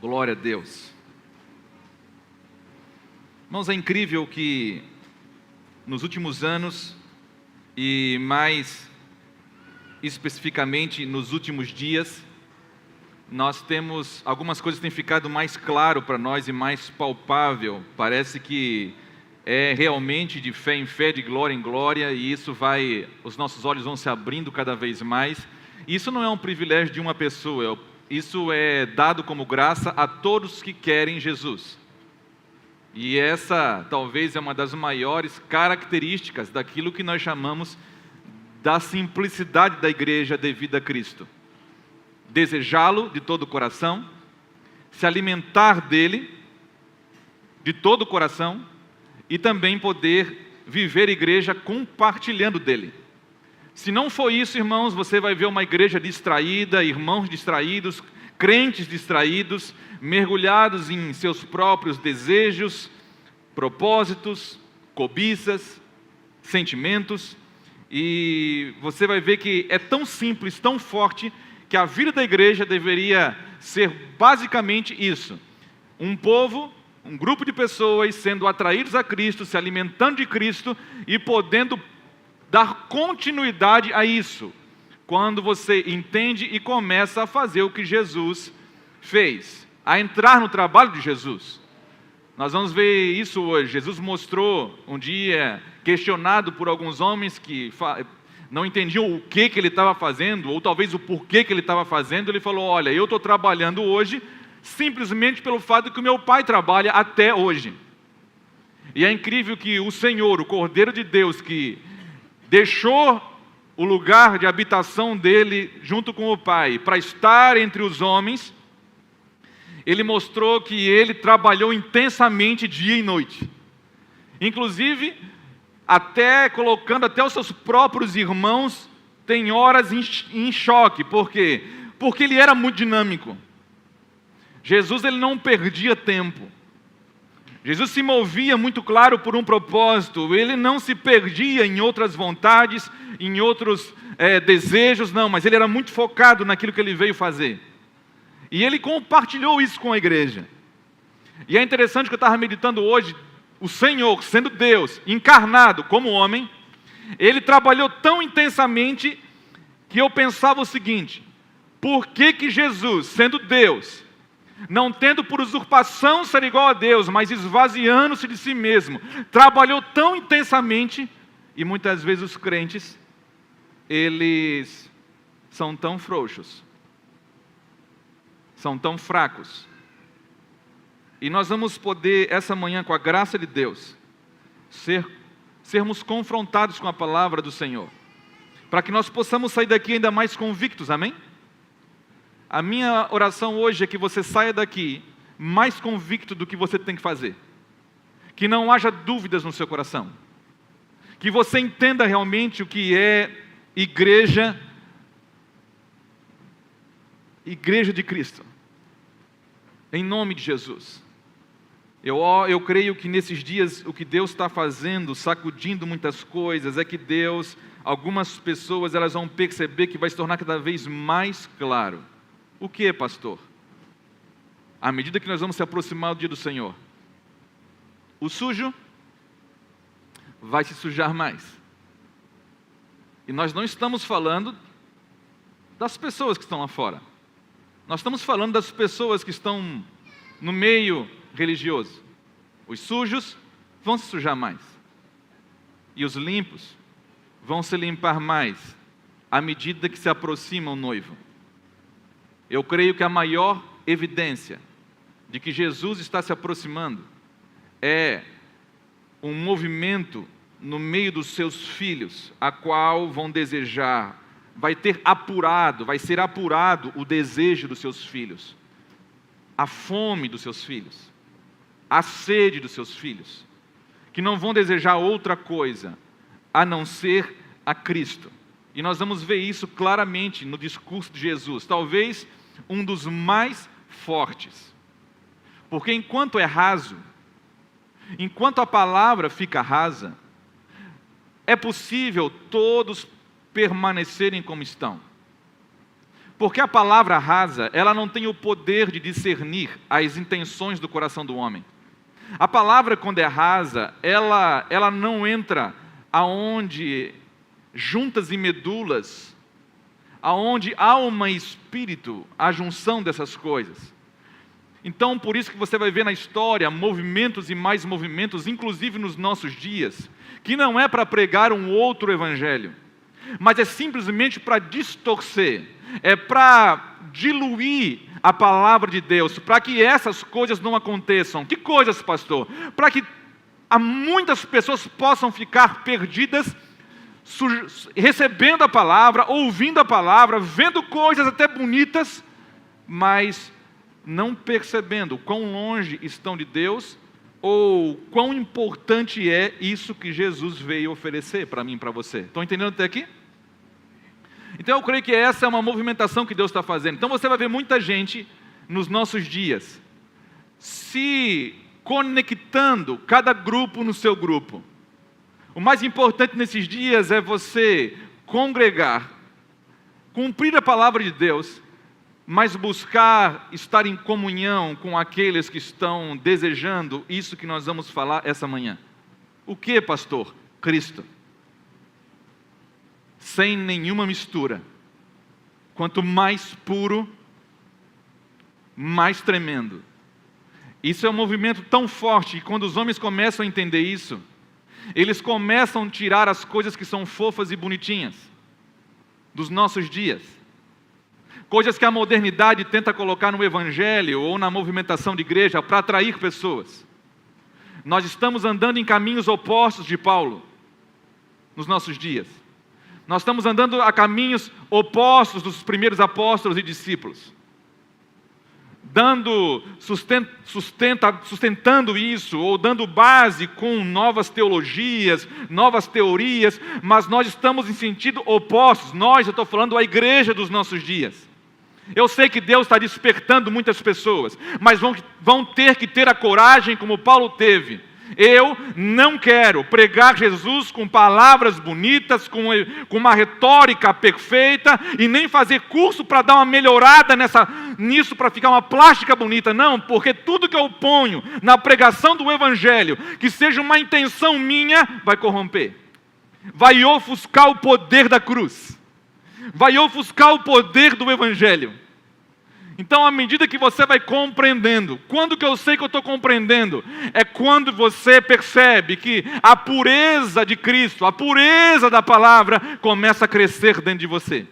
Glória a Deus. Irmãos, é incrível que nos últimos anos, e mais especificamente nos últimos dias, nós temos, algumas coisas têm ficado mais claro para nós e mais palpável. Parece que é realmente de fé em fé, de glória em glória, e os nossos olhos vão se abrindo cada vez mais. Isso não é um privilégio de uma pessoa, isso é dado como graça a todos que querem Jesus. E essa talvez é uma das maiores características daquilo que nós chamamos da simplicidade da igreja devida a Cristo. Desejá-lo de todo o coração, se alimentar dele de todo o coração e também poder viver a igreja compartilhando dele. Se não for isso, irmãos, você vai ver uma igreja distraída, irmãos distraídos, crentes distraídos, mergulhados em seus próprios desejos, propósitos, cobiças, sentimentos, e você vai ver que é tão simples, tão forte, que a vida da igreja deveria ser basicamente isso: um povo, um grupo de pessoas sendo atraídos a Cristo, se alimentando de Cristo e podendo dar continuidade a isso, quando você entende e começa a fazer o que Jesus fez, a entrar no trabalho de Jesus. Nós vamos ver isso hoje. Jesus mostrou um dia, questionado por alguns homens que não entendiam o que ele estava fazendo, ou talvez o porquê que ele estava fazendo. Ele falou: olha, eu estou trabalhando hoje simplesmente pelo fato de que o meu Pai trabalha até hoje. E é incrível que o Senhor, o Cordeiro de Deus, que deixou o lugar de habitação dele junto com o Pai para estar entre os homens, ele mostrou que ele trabalhou intensamente dia e noite, inclusive colocando até os seus próprios irmãos, tem horas em choque. Por quê? Porque ele era muito dinâmico. Jesus, ele não perdia tempo. Jesus se movia muito claro por um propósito, ele não se perdia em outras vontades, em outros desejos, não, mas ele era muito focado naquilo que ele veio fazer. E ele compartilhou isso com a igreja. E é interessante que eu estava meditando hoje, o Senhor, sendo Deus, encarnado como homem, ele trabalhou tão intensamente que eu pensava o seguinte: por que Jesus, sendo Deus, não tendo por usurpação ser igual a Deus, mas esvaziando-se de si mesmo, trabalhou tão intensamente, e muitas vezes os crentes, eles são tão frouxos, são tão fracos. E nós vamos poder, essa manhã, com a graça de Deus, sermos confrontados com a palavra do Senhor, para que nós possamos sair daqui ainda mais convictos, amém? A minha oração hoje é que você saia daqui mais convicto do que você tem que fazer, que não haja dúvidas no seu coração, que você entenda realmente o que é igreja de Cristo, em nome de Jesus. Eu creio que nesses dias o que Deus está fazendo, sacudindo muitas coisas, é que Deus, algumas pessoas, elas vão perceber que vai se tornar cada vez mais claro. O que, pastor? À medida que nós vamos se aproximar do dia do Senhor, o sujo vai se sujar mais. E nós não estamos falando das pessoas que estão lá fora. Nós estamos falando das pessoas que estão no meio religioso. Os sujos vão se sujar mais. E os limpos vão se limpar mais à medida que se aproxima o noivo. Eu creio que a maior evidência de que Jesus está se aproximando é um movimento no meio dos seus filhos, a qual vão desejar, vai ser apurado o desejo dos seus filhos, a fome dos seus filhos, a sede dos seus filhos, que não vão desejar outra coisa a não ser a Cristo. E nós vamos ver isso claramente no discurso de Jesus, talvez um dos mais fortes, porque enquanto é raso, enquanto a palavra fica rasa, é possível todos permanecerem como estão. Porque a palavra rasa, ela não tem o poder de discernir as intenções do coração do homem. A palavra, quando é rasa, ela não entra aonde juntas e medulas, aonde alma e espírito, a junção dessas coisas. Então, por isso que você vai ver na história movimentos e mais movimentos, inclusive nos nossos dias, que não é para pregar um outro evangelho, mas é simplesmente para distorcer, é para diluir a palavra de Deus, para que essas coisas não aconteçam. Que coisas, pastor? Para que muitas pessoas possam ficar perdidas, recebendo a palavra, ouvindo a palavra, vendo coisas até bonitas, mas não percebendo quão longe estão de Deus, ou quão importante é isso que Jesus veio oferecer para mim e para você. Estão entendendo até aqui? Então eu creio que essa é uma movimentação que Deus está fazendo. Então você vai ver muita gente nos nossos dias se conectando, cada grupo no seu grupo. O mais importante nesses dias é você congregar, cumprir a palavra de Deus, mas buscar estar em comunhão com aqueles que estão desejando isso que nós vamos falar essa manhã. O que, pastor? Cristo. Sem nenhuma mistura. Quanto mais puro, mais tremendo. Isso é um movimento tão forte que quando os homens começam a entender isso, eles começam a tirar as coisas que são fofas e bonitinhas dos nossos dias. Coisas que a modernidade tenta colocar no evangelho ou na movimentação de igreja para atrair pessoas. Nós estamos andando em caminhos opostos de Paulo nos nossos dias. Nós estamos andando a caminhos opostos dos primeiros apóstolos e discípulos. Sustentando isso, ou dando base com novas teologias, novas teorias, mas nós estamos em sentido opostos. Eu estou falando a igreja dos nossos dias. Eu sei que Deus está despertando muitas pessoas, mas vão ter que ter a coragem como Paulo teve. Eu não quero pregar Jesus com palavras bonitas, com uma retórica perfeita, e nem fazer curso para dar uma melhorada nisso, para ficar uma plástica bonita. Não, porque tudo que eu ponho na pregação do Evangelho, que seja uma intenção minha, vai corromper. Vai ofuscar o poder da cruz. Vai ofuscar o poder do Evangelho. Então, à medida que você vai compreendendo, quando que eu sei que eu estou compreendendo? É quando você percebe que a pureza de Cristo, a pureza da palavra, começa a crescer dentro de você.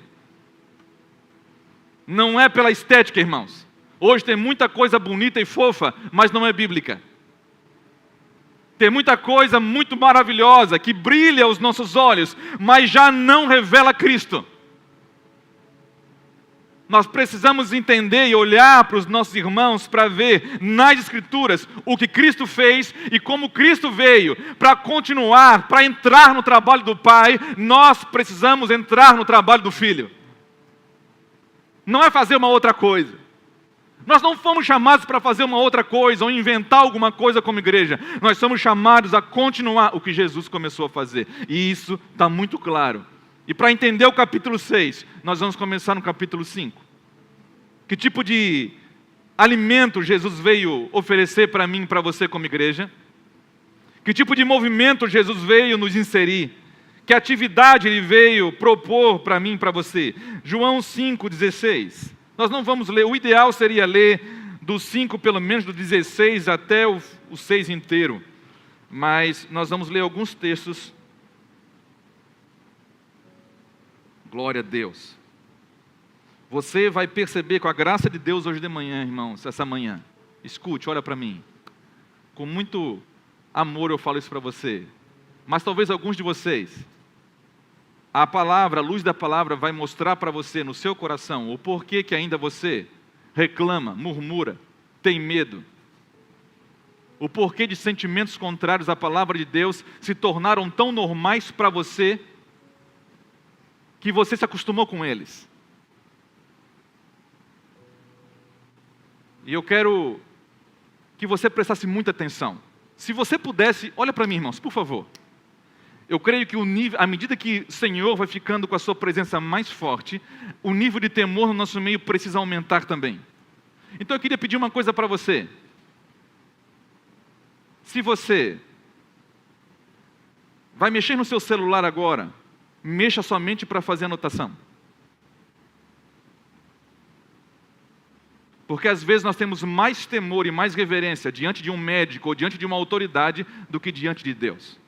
Não é pela estética, irmãos. Hoje tem muita coisa bonita e fofa, mas não é bíblica. Tem muita coisa muito maravilhosa, que brilha aos nossos olhos, mas já não revela Cristo. Nós precisamos entender e olhar para os nossos irmãos para ver nas Escrituras o que Cristo fez e como Cristo veio para continuar, para entrar no trabalho do Pai. Nós precisamos entrar no trabalho do Filho. Não é fazer uma outra coisa. Nós não fomos chamados para fazer uma outra coisa ou inventar alguma coisa como igreja. Nós somos chamados a continuar o que Jesus começou a fazer. E isso está muito claro. E para entender o capítulo 6, nós vamos começar no capítulo 5. Que tipo de alimento Jesus veio oferecer para mim e para você como igreja? Que tipo de movimento Jesus veio nos inserir? Que atividade Ele veio propor para mim e para você? João 5,16. Nós não vamos ler, o ideal seria ler do 5, pelo menos do 16 até o 6 inteiro. Mas nós vamos ler alguns textos. Glória a Deus. Você vai perceber com a graça de Deus hoje de manhã, irmãos, essa manhã. Escute, olha para mim. Com muito amor eu falo isso para você. Mas talvez alguns de vocês, a palavra, a luz da palavra vai mostrar para você no seu coração o porquê que ainda você reclama, murmura, tem medo. O porquê de sentimentos contrários à palavra de Deus se tornaram tão normais para você que você se acostumou com eles. E eu quero que você prestasse muita atenção. Se você pudesse, olha para mim, irmãos, por favor. Eu creio que à medida que o Senhor vai ficando com a sua presença mais forte, o nível de temor no nosso meio precisa aumentar também. Então eu queria pedir uma coisa para você. Se você vai mexer no seu celular agora, mexa somente para fazer anotação. Porque às vezes nós temos mais temor e mais reverência diante de um médico ou diante de uma autoridade do que diante de Deus.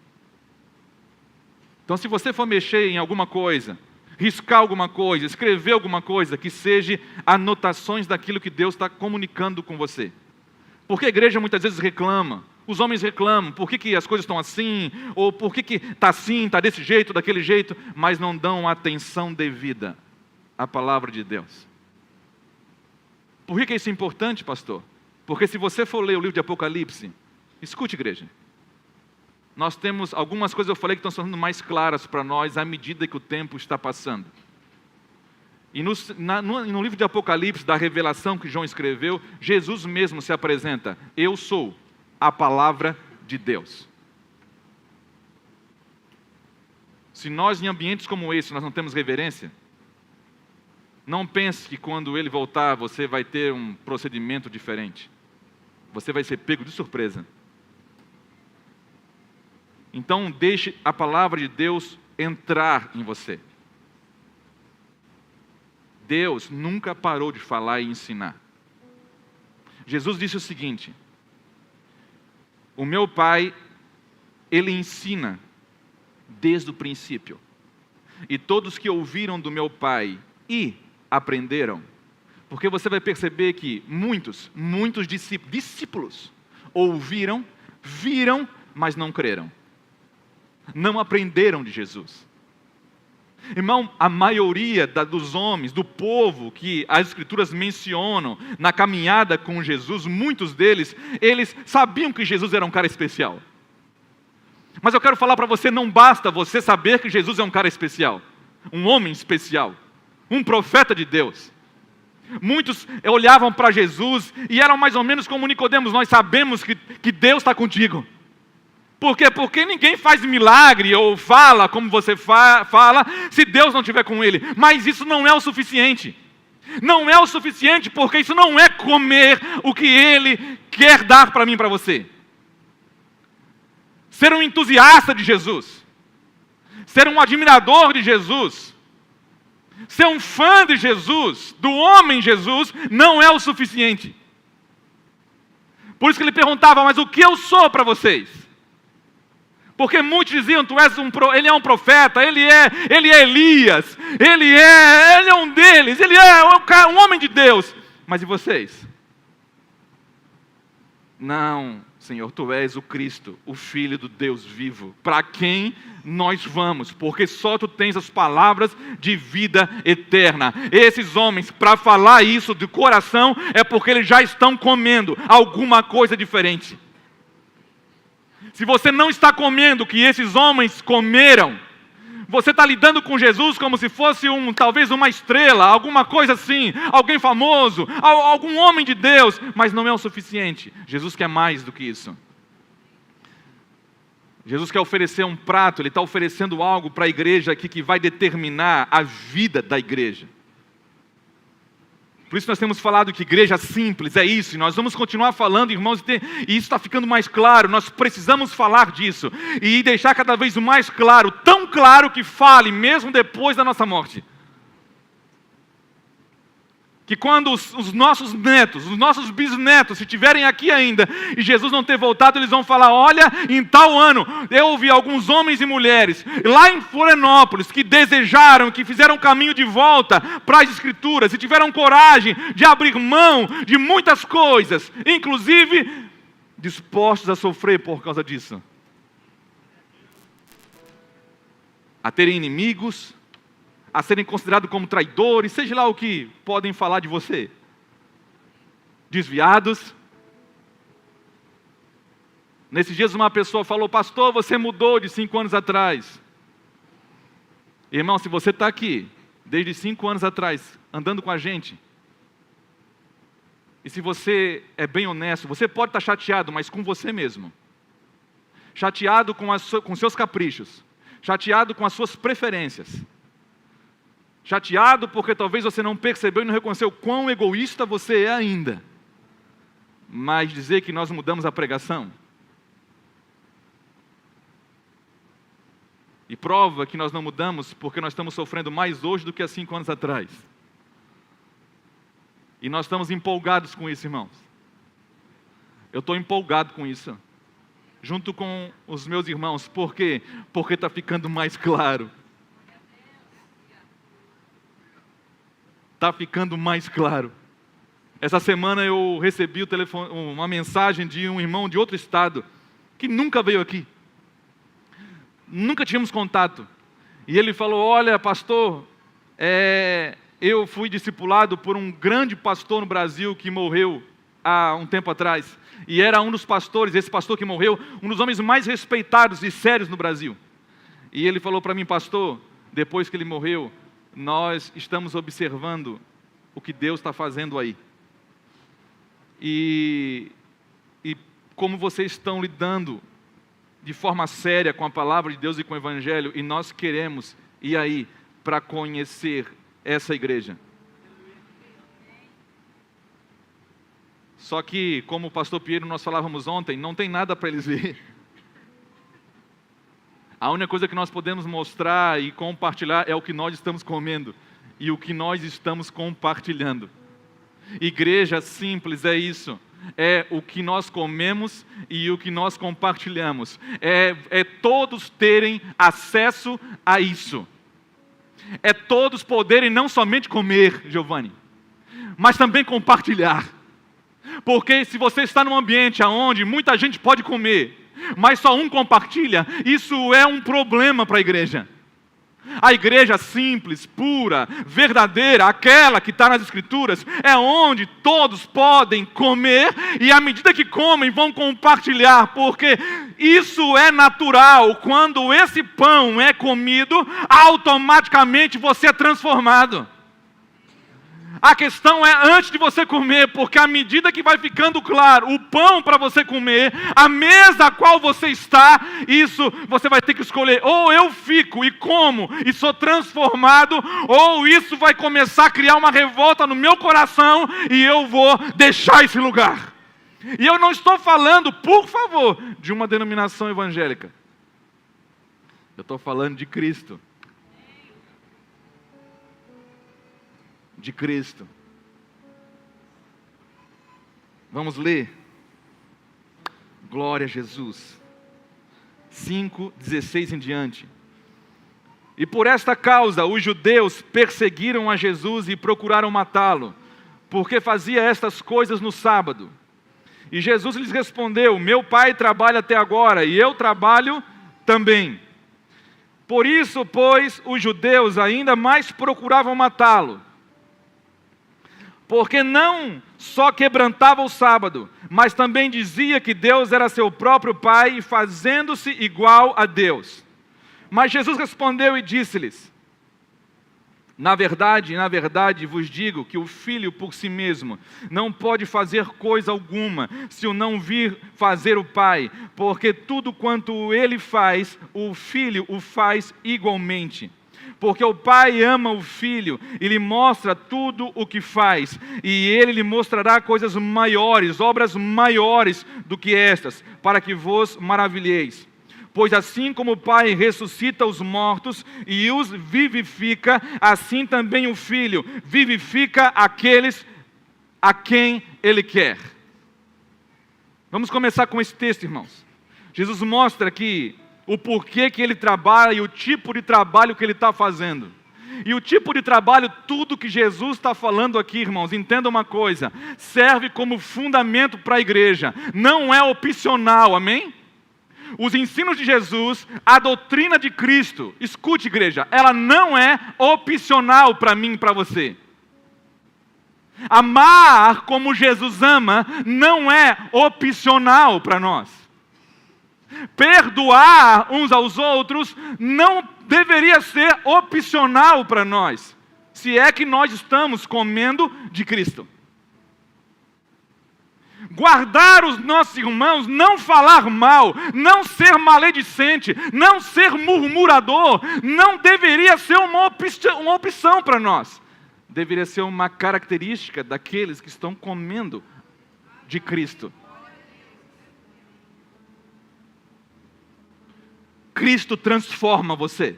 Então, se você for mexer em alguma coisa, riscar alguma coisa, escrever alguma coisa, que seja anotações daquilo que Deus está comunicando com você. Porque a igreja muitas vezes reclama, os homens reclamam, por que as coisas estão assim, ou por que está assim, está desse jeito, daquele jeito, mas não dão atenção devida à palavra de Deus. Por que isso é importante, pastor? Porque se você for ler o livro de Apocalipse, escute, igreja, nós temos algumas coisas, eu falei, que estão se tornando mais claras para nós à medida que o tempo está passando. E no livro de Apocalipse, da revelação que João escreveu, Jesus mesmo se apresenta: eu sou a palavra de Deus. Se nós, em ambientes como esse, nós não temos reverência, não pense que quando ele voltar, você vai ter um procedimento diferente. Você vai ser pego de surpresa. Então, deixe a palavra de Deus entrar em você. Deus nunca parou de falar e ensinar. Jesus disse o seguinte: o meu Pai, Ele ensina desde o princípio. E todos que ouviram do meu Pai e aprenderam, porque você vai perceber que muitos discípulos ouviram, viram, mas não creram. Não aprenderam de Jesus. Irmão, a maioria dos homens, do povo que as Escrituras mencionam na caminhada com Jesus, muitos deles, eles sabiam que Jesus era um cara especial. Mas eu quero falar para você, não basta você saber que Jesus é um cara especial, um homem especial, um profeta de Deus. Muitos olhavam para Jesus e eram mais ou menos como Nicodemos: nós sabemos que Deus está contigo. Por quê? Porque ninguém faz milagre ou fala como você fala se Deus não estiver com ele. Mas isso não é o suficiente. Não é o suficiente, porque isso não é comer o que Ele quer dar para mim e para você. Ser um entusiasta de Jesus, ser um admirador de Jesus, ser um fã de Jesus, do homem Jesus, não é o suficiente. Por isso que ele perguntava: mas o que eu sou para vocês? Porque muitos diziam: ele é um profeta, ele é Elias, ele é um deles, ele é um homem de Deus. Mas e vocês? Não, Senhor, Tu és o Cristo, o Filho do Deus vivo. Para quem nós vamos? Porque só Tu tens as palavras de vida eterna. Esses homens, para falar isso de coração, é porque eles já estão comendo alguma coisa diferente. Se você não está comendo o que esses homens comeram, você está lidando com Jesus como se fosse talvez uma estrela, alguma coisa assim, alguém famoso, algum homem de Deus, mas não é o suficiente. Jesus quer mais do que isso. Jesus quer oferecer um prato, Ele está oferecendo algo para a igreja aqui que vai determinar a vida da igreja. Por isso nós temos falado que igreja simples é isso, e nós vamos continuar falando, irmãos, e isso está ficando mais claro. Nós precisamos falar disso, e deixar cada vez mais claro, tão claro que fale, mesmo depois da nossa morte. Que quando os nossos netos, os nossos bisnetos, se estiverem aqui ainda, e Jesus não ter voltado, eles vão falar: olha, em tal ano, eu ouvi alguns homens e mulheres, lá em Florianópolis, que desejaram, que fizeram o caminho de volta para as Escrituras, e tiveram coragem de abrir mão de muitas coisas, inclusive dispostos a sofrer por causa disso. A terem inimigos, a serem considerados como traidores, seja lá o que podem falar de você. Desviados. Nesses dias uma pessoa falou: pastor, você mudou de 5 anos atrás. Irmão, se você está aqui, desde 5 anos atrás, andando com a gente, e se você é bem honesto, você pode estar chateado, mas com você mesmo. Chateado com seus caprichos. chateado com as suas preferências, chateado porque talvez você não percebeu e não reconheceu quão egoísta você é ainda. Mas dizer que nós mudamos a pregação e prova que nós não mudamos porque nós estamos sofrendo mais hoje do que há 5 anos atrás. E nós estamos empolgados com isso, irmãos. Eu estou empolgado com isso, junto com os meus irmãos. Por quê? Porque está ficando mais claro. Está ficando mais claro. Essa semana eu recebi uma mensagem de um irmão de outro estado, que nunca veio aqui. Nunca tínhamos contato. E ele falou, olha, pastor, eu fui discipulado por um grande pastor no Brasil que morreu há um tempo atrás. E era um dos pastores, esse pastor que morreu, um dos homens mais respeitados e sérios no Brasil. E ele falou para mim, pastor, depois que ele morreu, nós estamos observando o que Deus está fazendo aí. E como vocês estão lidando de forma séria com a palavra de Deus e com o Evangelho, e nós queremos ir aí para conhecer essa igreja. Só que, como o pastor Piero nós falávamos ontem, não tem nada para eles ver. A única coisa que nós podemos mostrar e compartilhar é o que nós estamos comendo e o que nós estamos compartilhando. Igreja simples é isso. É o que nós comemos e o que nós compartilhamos. É todos terem acesso a isso. É todos poderem não somente comer, Giovanni, mas também compartilhar. Porque se você está num ambiente onde muita gente pode comer, mas só um compartilha, isso é um problema para a igreja. A igreja simples, pura, verdadeira, aquela que está nas Escrituras, é onde todos podem comer e à medida que comem vão compartilhar, porque isso é natural. Quando esse pão é comido, automaticamente você é transformado. A questão é antes de você comer, porque à medida que vai ficando claro o pão para você comer, a mesa a qual você está, isso você vai ter que escolher. Ou eu fico e como e sou transformado, ou isso vai começar a criar uma revolta no meu coração e eu vou deixar esse lugar. E eu não estou falando, por favor, de uma denominação evangélica. Eu estou falando de Cristo. De Cristo. Vamos ler. Glória a Jesus. 5:16 em diante. E por esta causa os judeus perseguiram a Jesus e procuraram matá-lo, porque fazia estas coisas no sábado. E Jesus lhes respondeu: meu pai trabalha até agora, e eu trabalho também. Por isso, pois, os judeus ainda mais procuravam matá-lo, porque não só quebrantava o sábado, mas também dizia que Deus era seu próprio Pai, fazendo-se igual a Deus. Mas Jesus respondeu e disse-lhes: na verdade vos digo que o Filho por si mesmo não pode fazer coisa alguma, se o não vir fazer o Pai, porque tudo quanto ele faz, o Filho o faz igualmente. Porque o Pai ama o Filho e lhe mostra tudo o que faz, e ele lhe mostrará coisas maiores, obras maiores do que estas, para que vos maravilheis. Pois assim como o Pai ressuscita os mortos e os vivifica, assim também o Filho vivifica aqueles a quem Ele quer. Vamos começar com esse texto, irmãos. Jesus mostra aqui o porquê que Ele trabalha e o tipo de trabalho que Ele está fazendo. E o tipo de trabalho, tudo que Jesus está falando aqui, irmãos, entenda uma coisa, serve como fundamento para a igreja, não é opcional, amém? Os ensinos de Jesus, a doutrina de Cristo, escute, igreja, ela não é opcional para mim e para você. Amar como Jesus ama não é opcional para nós. Perdoar uns aos outros não deveria ser opcional para nós, se é que nós estamos comendo de Cristo. guardar os nossos irmãos, não falar mal, não ser maledicente, não ser murmurador, não deveria ser uma opção para nós. Deveria ser uma característica daqueles que estão comendo de Cristo. Cristo transforma você.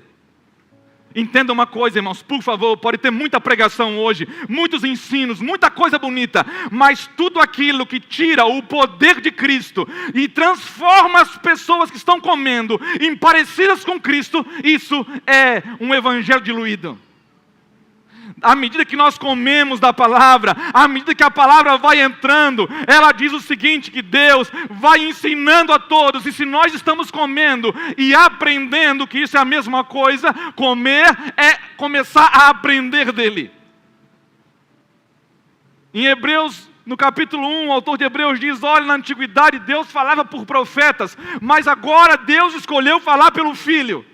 Entenda uma coisa, irmãos, por favor, pode ter muita pregação hoje, muitos ensinos, muita coisa bonita, mas tudo aquilo que tira o poder de Cristo e transforma as pessoas que estão comendo em parecidas com Cristo, isso é um evangelho diluído. À medida que nós comemos da palavra, à medida que a palavra vai entrando, ela diz o seguinte, que Deus vai ensinando a todos, e se nós estamos comendo e aprendendo que isso é a mesma coisa, comer é começar a aprender dele. Em Hebreus, no capítulo 1, o autor de Hebreus diz, olha, na antiguidade Deus falava por profetas, mas agora Deus escolheu falar pelo Filho.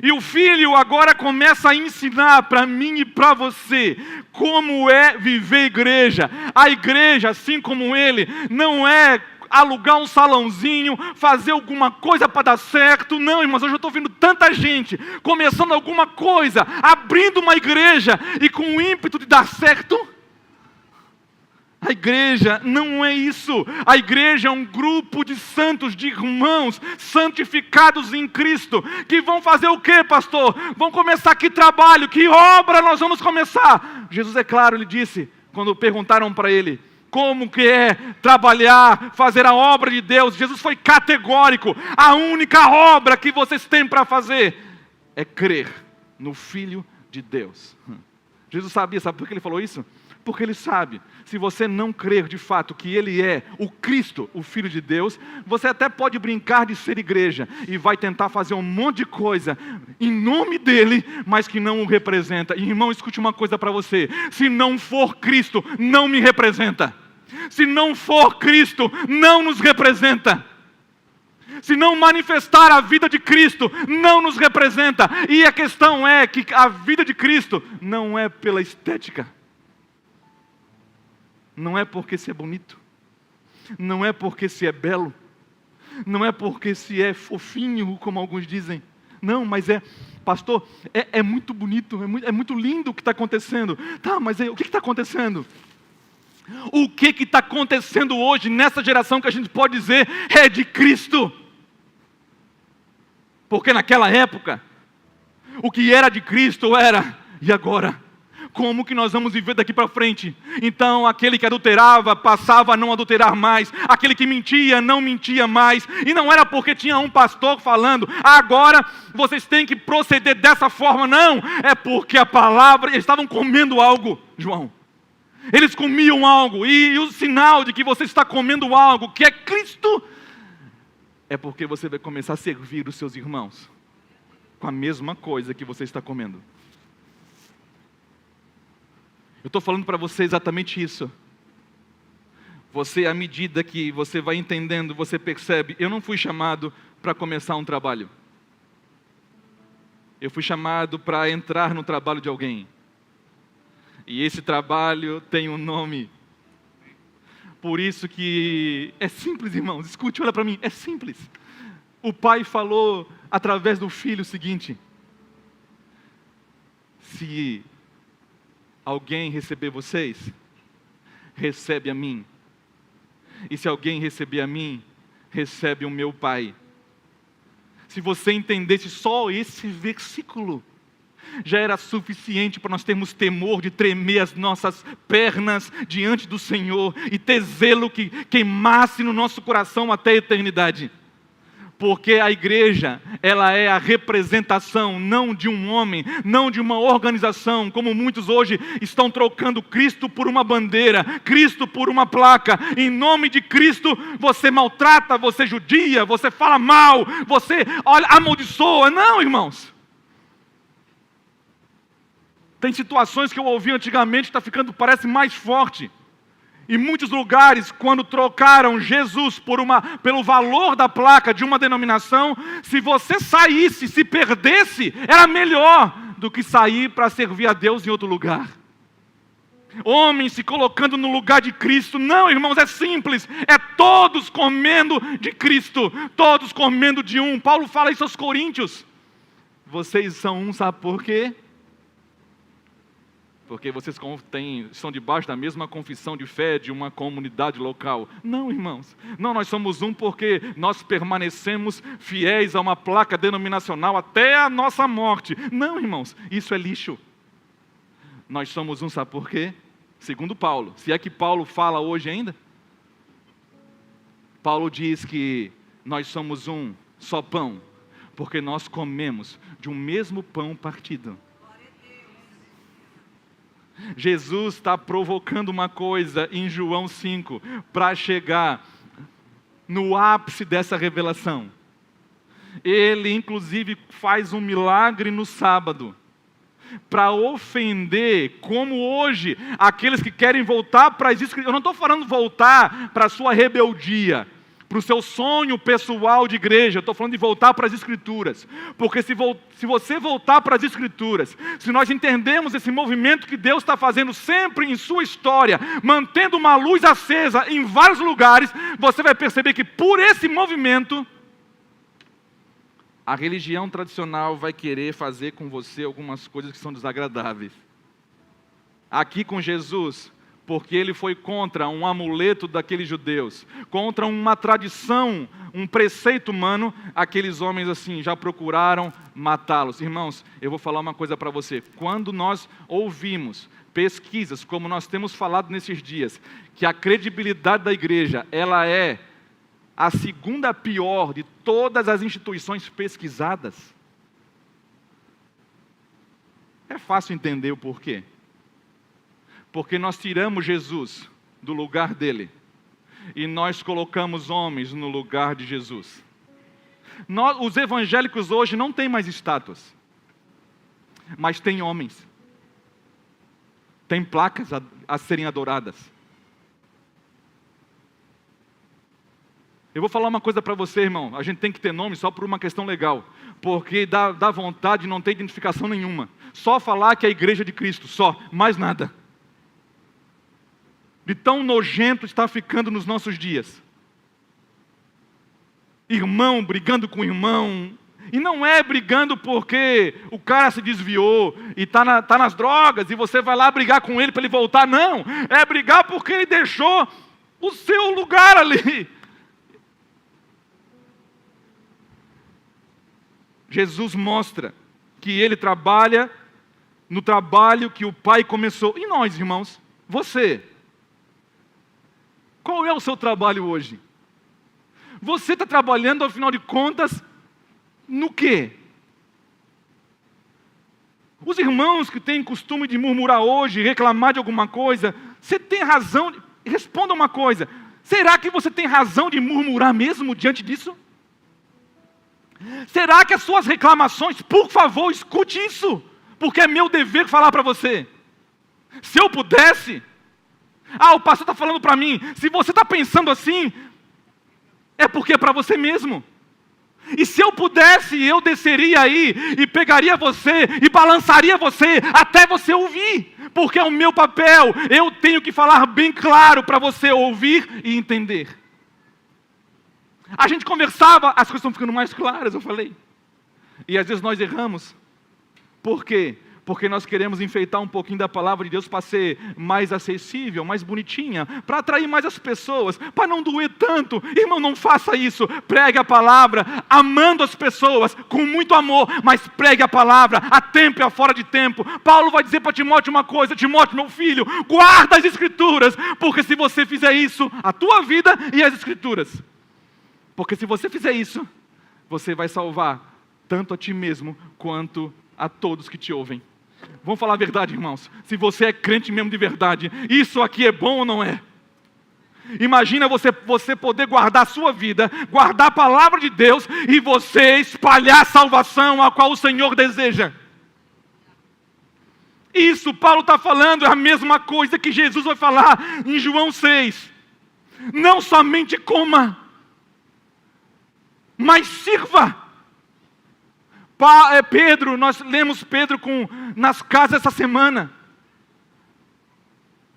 E o Filho agora começa a ensinar para mim e para você como é viver igreja. A igreja, assim como ele, não é alugar um salãozinho, fazer alguma coisa para dar certo. Não, irmãos, hoje eu estou vendo tanta gente começando alguma coisa, abrindo uma igreja e com o ímpeto de dar certo. A igreja não é isso. A igreja é um grupo de santos, de irmãos, santificados em Cristo, que vão fazer o quê, pastor? Vão começar que trabalho, que obra nós vamos começar? Jesus, é claro, ele disse, quando perguntaram para ele, como que é trabalhar, fazer a obra de Deus? Jesus foi categórico, a única obra que vocês têm para fazer é crer no Filho de Deus. Jesus sabia, sabe por que ele falou isso? Porque ele sabe, se você não crer de fato que ele é o Cristo, o Filho de Deus, você até pode brincar de ser igreja e vai tentar fazer um monte de coisa em nome dele, mas que não o representa. E, irmão, escute uma coisa para você, se não for Cristo, não me representa. Se não for Cristo, não nos representa. Se não manifestar a vida de Cristo, não nos representa. E a questão é que a vida de Cristo não é pela estética. Não é porque se é bonito, não é porque se é belo, não é porque se é fofinho, como alguns dizem. Não, mas pastor, é muito bonito, é muito lindo o que está acontecendo. Tá, mas o que está acontecendo? O que está acontecendo hoje, nessa geração que a gente pode dizer é de Cristo? Porque naquela época, o que era de Cristo era, e agora? Como que nós vamos viver daqui para frente? Então, aquele que adulterava, passava a não adulterar mais. Aquele que mentia, não mentia mais. E não era porque tinha um pastor falando, agora vocês têm que proceder dessa forma. Não, é porque a palavra, eles estavam comendo algo, João. Eles comiam algo. E o sinal de que você está comendo algo, que é Cristo, é porque você vai começar a servir os seus irmãos com a mesma coisa que você está comendo. Eu estou falando para você exatamente isso. Você, à medida que você vai entendendo, você percebe, eu não fui chamado para começar um trabalho. Eu fui chamado para entrar no trabalho de alguém. E esse trabalho tem um nome. Por isso que é simples, irmãos. Escute, olha para mim, é simples. O Pai falou através do Filho o seguinte: se alguém receber vocês, recebe a mim. E se alguém receber a mim, recebe o meu Pai. Se você entendesse só esse versículo, já era suficiente para nós termos temor de tremer as nossas pernas diante do Senhor e ter zelo que queimasse no nosso coração até a eternidade. Porque a igreja, ela é a representação não de um homem, não de uma organização, como muitos hoje estão trocando Cristo por uma bandeira, Cristo por uma placa. Em nome de Cristo, você maltrata, você judia, você fala mal, você amaldiçoa. Não, irmãos. Tem situações que eu ouvi antigamente, parece mais forte. Em muitos lugares, quando trocaram Jesus pelo valor da placa de uma denominação, se você saísse, se perdesse, era melhor do que sair para servir a Deus em outro lugar. Homens se colocando no lugar de Cristo. Não, irmãos, é simples. É todos comendo de Cristo. Todos comendo de um. Paulo fala isso aos Coríntios. Vocês são um, sabe por quê? Porque vocês estão debaixo da mesma confissão de fé de uma comunidade local. Não, irmãos. Não, nós somos um porque nós permanecemos fiéis a uma placa denominacional até a nossa morte. Não, irmãos. Isso é lixo. Nós somos um, sabe por quê? Segundo Paulo. Se é que Paulo fala hoje ainda. Paulo diz que nós somos um só pão, porque nós comemos de um mesmo pão partido. Jesus está provocando uma coisa em João 5, para chegar no ápice dessa revelação. Ele, inclusive, faz um milagre no sábado, para ofender, como hoje, aqueles que querem voltar para as Escrituras. Eu não estou falando voltar para a sua rebeldia, para o seu sonho pessoal de igreja. Eu estou falando de voltar para as Escrituras. Porque se você voltar para as Escrituras, se nós entendemos esse movimento que Deus está fazendo sempre em sua história, mantendo uma luz acesa em vários lugares, você vai perceber que por esse movimento, a religião tradicional vai querer fazer com você algumas coisas que são desagradáveis. Aqui com Jesus, porque ele foi contra um amuleto daqueles judeus, contra uma tradição, um preceito humano, aqueles homens assim já procuraram matá-los. Irmãos, eu vou falar uma coisa para você. Quando nós ouvimos pesquisas, como nós temos falado nesses dias, que a credibilidade da igreja, ela é a segunda pior de todas as instituições pesquisadas, é fácil entender o porquê. Porque nós tiramos Jesus do lugar dele e nós colocamos homens no lugar de Jesus. Os evangélicos hoje não têm mais estátuas, mas têm homens. Tem placas a serem adoradas. Eu vou falar uma coisa para você, irmão. A gente tem que ter nome só por uma questão legal. Porque dá vontade de não ter identificação nenhuma. Só falar que é a igreja de Cristo, só, mais nada. De tão nojento está ficando nos nossos dias. Irmão brigando com irmão. E não é brigando porque o cara se desviou e está nas drogas e você vai lá brigar com ele para ele voltar. Não, é brigar porque ele deixou o seu lugar ali. Jesus mostra que ele trabalha no trabalho que o Pai começou. E nós, irmãos? Você? Qual é o seu trabalho hoje? Você está trabalhando, afinal de contas, no quê? Os irmãos que têm costume de murmurar hoje, reclamar de alguma coisa, você tem razão? Responda uma coisa. Será que você tem razão de murmurar mesmo diante disso? Será que as suas reclamações, por favor, escute isso, porque é meu dever falar para você. Se eu pudesse... o pastor está falando para mim, se você está pensando assim, é porque é para você mesmo. E se eu pudesse, eu desceria aí, e pegaria você, e balançaria você, até você ouvir. Porque é o meu papel, eu tenho que falar bem claro para você ouvir e entender. A gente conversava, as coisas estão ficando mais claras, eu falei. E às vezes nós erramos. Por quê? Porque nós queremos enfeitar um pouquinho da palavra de Deus para ser mais acessível, mais bonitinha, para atrair mais as pessoas, para não doer tanto. Irmão, não faça isso. Pregue a palavra, amando as pessoas, com muito amor, mas pregue a palavra, a tempo e a fora de tempo. Paulo vai dizer para Timóteo uma coisa: Timóteo, meu filho, guarda as Escrituras, porque se você fizer isso, a tua vida e as Escrituras. Porque se você fizer isso, você vai salvar tanto a ti mesmo, quanto a todos que te ouvem. Vamos falar a verdade, irmãos. Se você é crente mesmo de verdade, isso aqui é bom ou não é? Imagina você poder guardar a sua vida, guardar a palavra de Deus e você espalhar a salvação a qual o Senhor deseja. Isso Paulo está falando, é a mesma coisa que Jesus vai falar em João 6. Não somente coma, mas sirva. Pedro, nós lemos Pedro nas casas essa semana.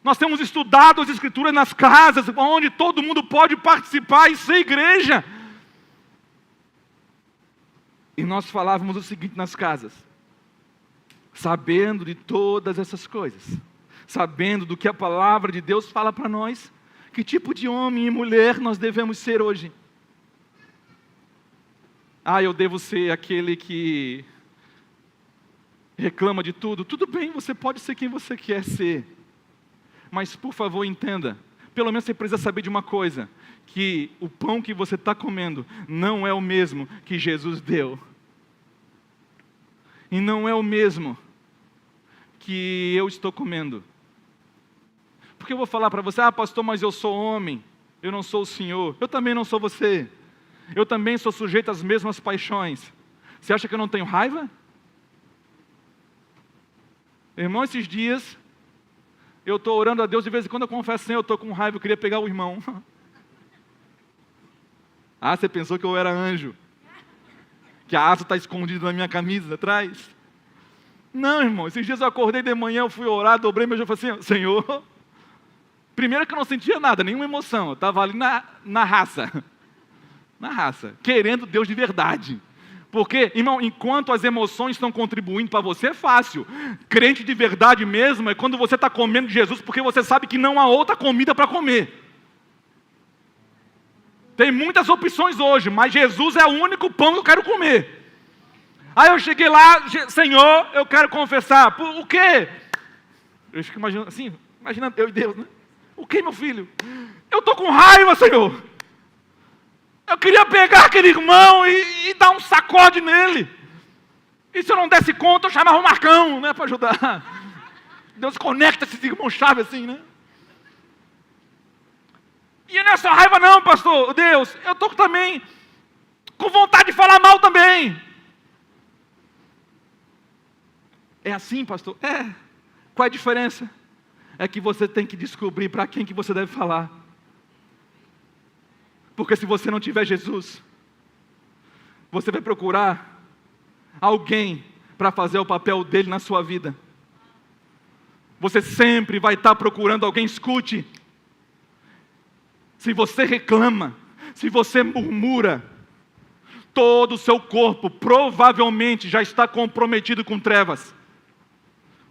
Nós temos estudado as Escrituras nas casas, onde todo mundo pode participar e ser igreja. E nós falávamos o seguinte nas casas: sabendo de todas essas coisas, sabendo do que a palavra de Deus fala para nós, que tipo de homem e mulher nós devemos ser hoje? Eu devo ser aquele que reclama de tudo. Tudo bem, você pode ser quem você quer ser. Mas, por favor, entenda. Pelo menos você precisa saber de uma coisa. Que o pão que você está comendo não é o mesmo que Jesus deu. E não é o mesmo que eu estou comendo. Porque eu vou falar para você: pastor, mas eu sou homem. Eu não sou o senhor. Eu também não sou você. Eu também sou sujeito às mesmas paixões. Você acha que eu não tenho raiva? Irmão, esses dias, eu estou orando a Deus, de vez em quando eu confesso: Senhor, eu estou com raiva, eu queria pegar o irmão. Você pensou que eu era anjo? Que a asa está escondida na minha camisa atrás? Não, irmão, esses dias eu acordei de manhã, eu fui orar, dobrei meu joelho e falei assim: Senhor, primeiro que eu não sentia nada, nenhuma emoção, eu estava ali na raça, querendo Deus de verdade. Porque, irmão, enquanto as emoções estão contribuindo para você, é fácil. Crente de verdade mesmo é quando você está comendo de Jesus, porque você sabe que não há outra comida para comer. Tem muitas opções hoje, mas Jesus é o único pão que eu quero comer. Aí eu cheguei lá: Senhor, eu quero confessar. O quê? Eu fico imaginando assim, imaginando eu e Deus, né? O quê, meu filho? Eu estou com raiva, Senhor. Eu queria pegar aquele irmão e dar um sacode nele. E se eu não desse conta, eu chamava o Marcão, né, para ajudar. Deus conecta esses irmãos-chave assim, né? E não é só raiva não, pastor, Deus, eu estou também com vontade de falar mal também. É assim, pastor? Qual é a diferença? É que você tem que descobrir para quem que você deve falar. Porque se você não tiver Jesus, você vai procurar alguém para fazer o papel dele na sua vida. Você sempre vai estar procurando alguém. Escute. Se você reclama, se você murmura, todo o seu corpo provavelmente já está comprometido com trevas.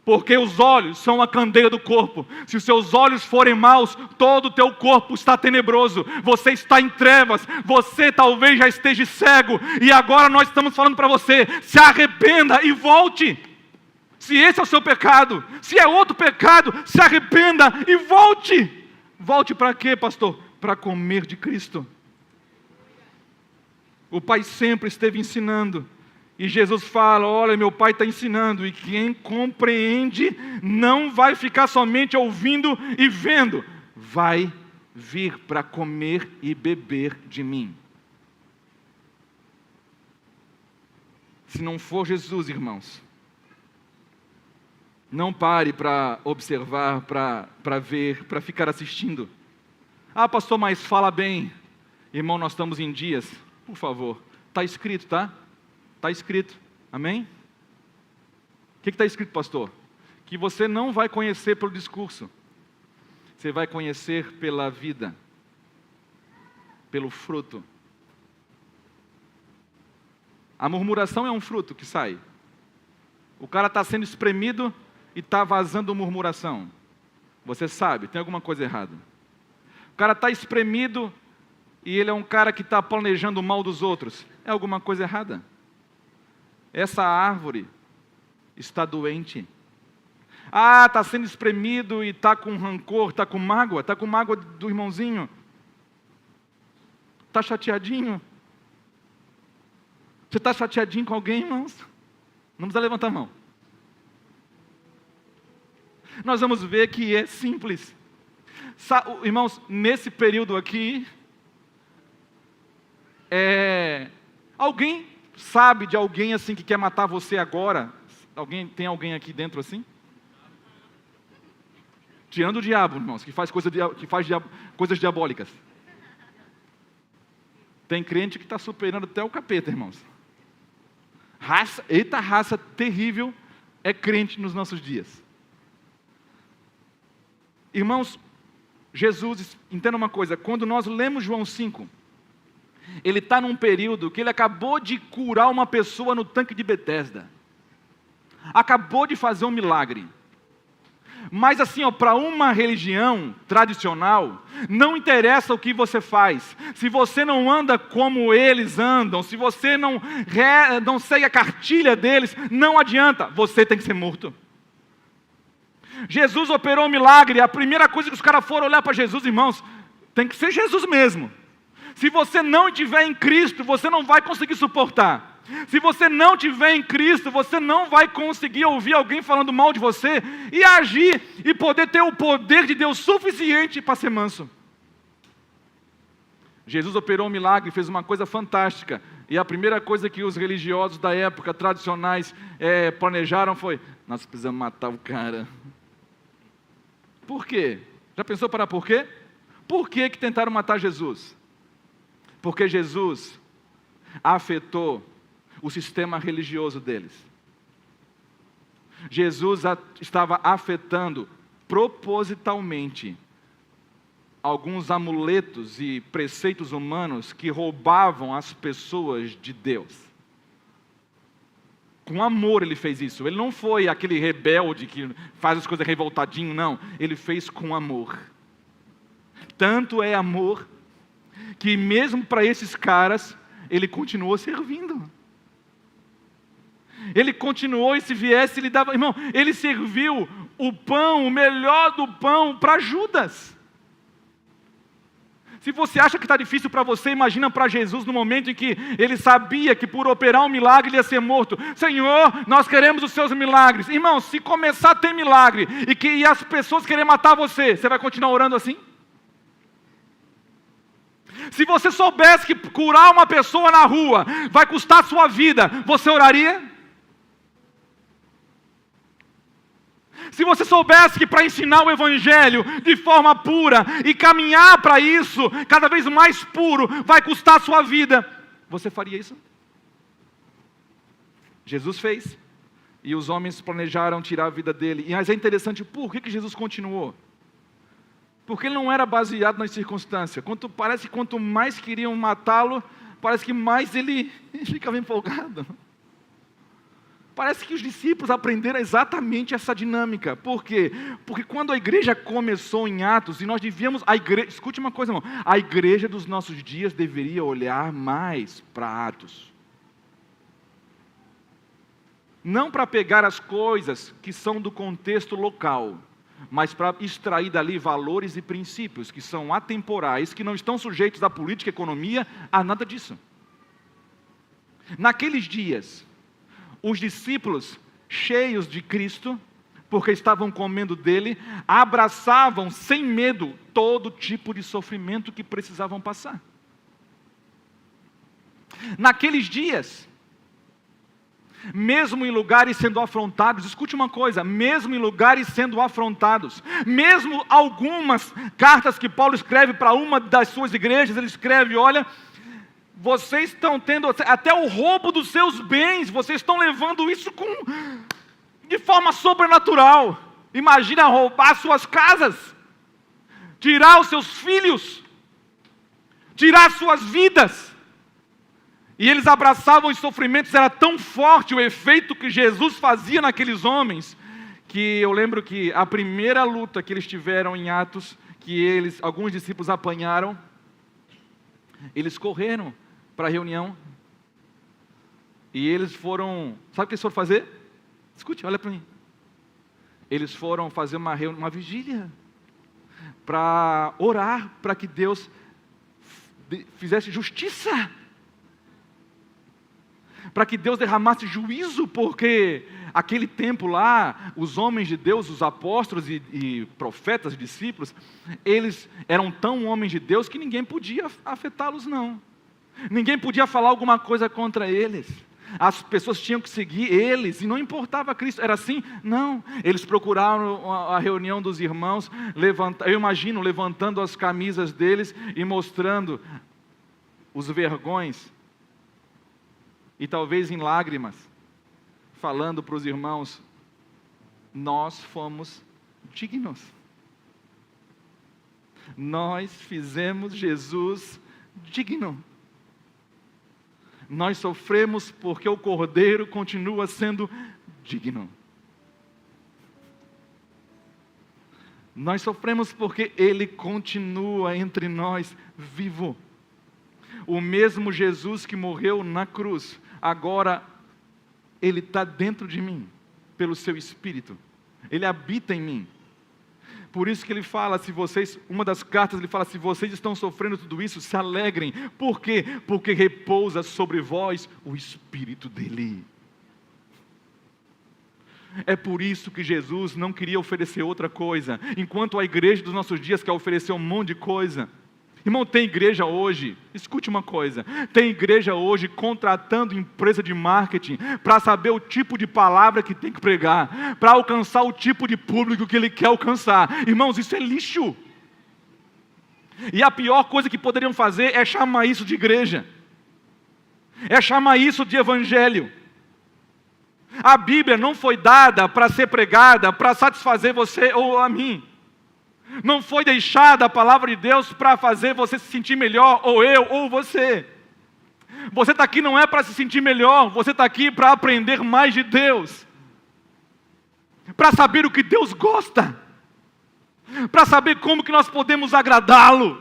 Porque os olhos são a candeia do corpo. Se os seus olhos forem maus, todo o teu corpo está tenebroso. Você está em trevas. Você talvez já esteja cego. E agora nós estamos falando para você: se arrependa e volte. Se esse é o seu pecado, se é outro pecado, se arrependa e volte. Volte para quê, pastor? Para comer de Cristo. O Pai sempre esteve ensinando. E Jesus fala: olha, meu Pai está ensinando, e quem compreende não vai ficar somente ouvindo e vendo, vai vir para comer e beber de mim. Se não for Jesus, irmãos, não pare para observar, para ver, para ficar assistindo. Pastor, mas fala bem. Irmão, nós estamos em dias, por favor, está escrito, tá? Está escrito, amém? O que está escrito, pastor? Que você não vai conhecer pelo discurso, você vai conhecer pela vida, pelo fruto. A murmuração é um fruto que sai. O cara está sendo espremido e está vazando murmuração. Você sabe, tem alguma coisa errada. O cara está espremido e ele é um cara que está planejando o mal dos outros. É alguma coisa errada. Essa árvore está doente. Está sendo espremido e está com rancor, está com mágoa do irmãozinho. Está chateadinho. Você está chateadinho com alguém, irmãos? Não precisa levantar a mão. Nós vamos ver que é simples. Irmãos, nesse período aqui, alguém sabe de alguém assim que quer matar você agora? Tem alguém aqui dentro assim? Tirando o diabo, irmãos, que faz coisas diabólicas. Tem crente que está superando até o capeta, irmãos. Raça terrível é crente nos nossos dias. Irmãos, Jesus, entenda uma coisa, quando nós lemos João 5, ele está num período que ele acabou de curar uma pessoa no tanque de Betesda. Acabou de fazer um milagre. Mas assim, para uma religião tradicional, não interessa o que você faz. Se você não anda como eles andam, se você não segue a cartilha deles, não adianta, você tem que ser morto. Jesus operou um milagre, a primeira coisa que os caras foram olhar para Jesus, irmãos, tem que ser Jesus mesmo. Se você não estiver em Cristo, você não vai conseguir suportar. Se você não estiver em Cristo, você não vai conseguir ouvir alguém falando mal de você e agir e poder ter o poder de Deus suficiente para ser manso. Jesus operou um milagre, fez uma coisa fantástica. E a primeira coisa que os religiosos da época, tradicionais, planejaram foi: nós precisamos matar o cara. Por quê? Já pensou para por quê? Por que tentaram matar Jesus? Porque Jesus afetou o sistema religioso deles. Jesus estava afetando propositalmente alguns amuletos e preceitos humanos que roubavam as pessoas de Deus. Com amor ele fez isso. Ele não foi aquele rebelde que faz as coisas revoltadinho, não. Ele fez com amor. Tanto é amor que mesmo para esses caras, ele continuou servindo. Ele continuou, e se viesse, ele dava... Irmão, ele serviu o pão, o melhor do pão, para Judas. Se você acha que está difícil para você, imagina para Jesus no momento em que ele sabia que por operar um milagre ele ia ser morto. Senhor, nós queremos os seus milagres. Irmão, se começar a ter milagre e as pessoas querem matar você, você vai continuar orando assim? Se você soubesse que curar uma pessoa na rua vai custar a sua vida, você oraria? Se você soubesse que para ensinar o Evangelho de forma pura e caminhar para isso, cada vez mais puro, vai custar a sua vida, você faria isso? Jesus fez, e os homens planejaram tirar a vida dele. Mas é interessante, por que Jesus continuou? Porque ele não era baseado nas circunstâncias. Parece que quanto mais queriam matá-lo, parece que mais ele ficava empolgado. Parece que os discípulos aprenderam exatamente essa dinâmica. Por quê? Porque quando a igreja começou em Atos, e nós devíamos... escute uma coisa, irmão. A igreja dos nossos dias deveria olhar mais para Atos. Não para pegar as coisas que são do contexto local, mas para extrair dali valores e princípios que são atemporais, que não estão sujeitos à política, economia, a nada disso. Naqueles dias, os discípulos, cheios de Cristo, porque estavam comendo dele, abraçavam sem medo todo tipo de sofrimento que precisavam passar. Naqueles dias, mesmo em lugares sendo afrontados, escute uma coisa, mesmo em lugares sendo afrontados, mesmo algumas cartas que Paulo escreve para uma das suas igrejas, ele escreve: olha, vocês estão tendo até o roubo dos seus bens, vocês estão levando isso de forma sobrenatural. Imagina roubar suas casas, tirar os seus filhos, tirar suas vidas. E eles abraçavam os sofrimentos, era tão forte o efeito que Jesus fazia naqueles homens, que eu lembro que a primeira luta que eles tiveram em Atos, que alguns discípulos apanharam, eles correram para a reunião, e eles foram, sabe o que eles foram fazer? Escute, olha para mim. Eles foram fazer uma vigília, para orar, para que Deus fizesse justiça, para que Deus derramasse juízo, porque aquele tempo lá, os homens de Deus, os apóstolos e profetas, discípulos, eles eram tão homens de Deus que ninguém podia afetá-los não. Ninguém podia falar alguma coisa contra eles. As pessoas tinham que seguir eles, e não importava Cristo. Era assim? Não. Eles procuraram a reunião dos irmãos, eu imagino, levantando as camisas deles e mostrando os vergões, e talvez em lágrimas, falando para os irmãos: nós fomos dignos. Nós fizemos Jesus digno. Nós sofremos porque o Cordeiro continua sendo digno. Nós sofremos porque Ele continua entre nós vivo. O mesmo Jesus que morreu na cruz, agora Ele está dentro de mim, pelo seu Espírito. Ele habita em mim. Por isso que ele fala, uma das cartas ele fala, se vocês estão sofrendo tudo isso, se alegrem. Por quê? Porque repousa sobre vós o Espírito dele. É por isso que Jesus não queria oferecer outra coisa, enquanto a igreja dos nossos dias quer oferecer um monte de coisa. Irmão, tem igreja hoje, escute uma coisa, tem igreja hoje contratando empresa de marketing para saber o tipo de palavra que tem que pregar, para alcançar o tipo de público que ele quer alcançar. Irmãos, isso é lixo. E a pior coisa que poderiam fazer é chamar isso de igreja, é chamar isso de evangelho. A Bíblia não foi dada para ser pregada, para satisfazer você ou a mim. Não foi deixada a palavra de Deus para fazer você se sentir melhor, ou eu, ou você. Você está aqui não é para se sentir melhor, você está aqui para aprender mais de Deus. Para saber o que Deus gosta. Para saber como que nós podemos agradá-lo.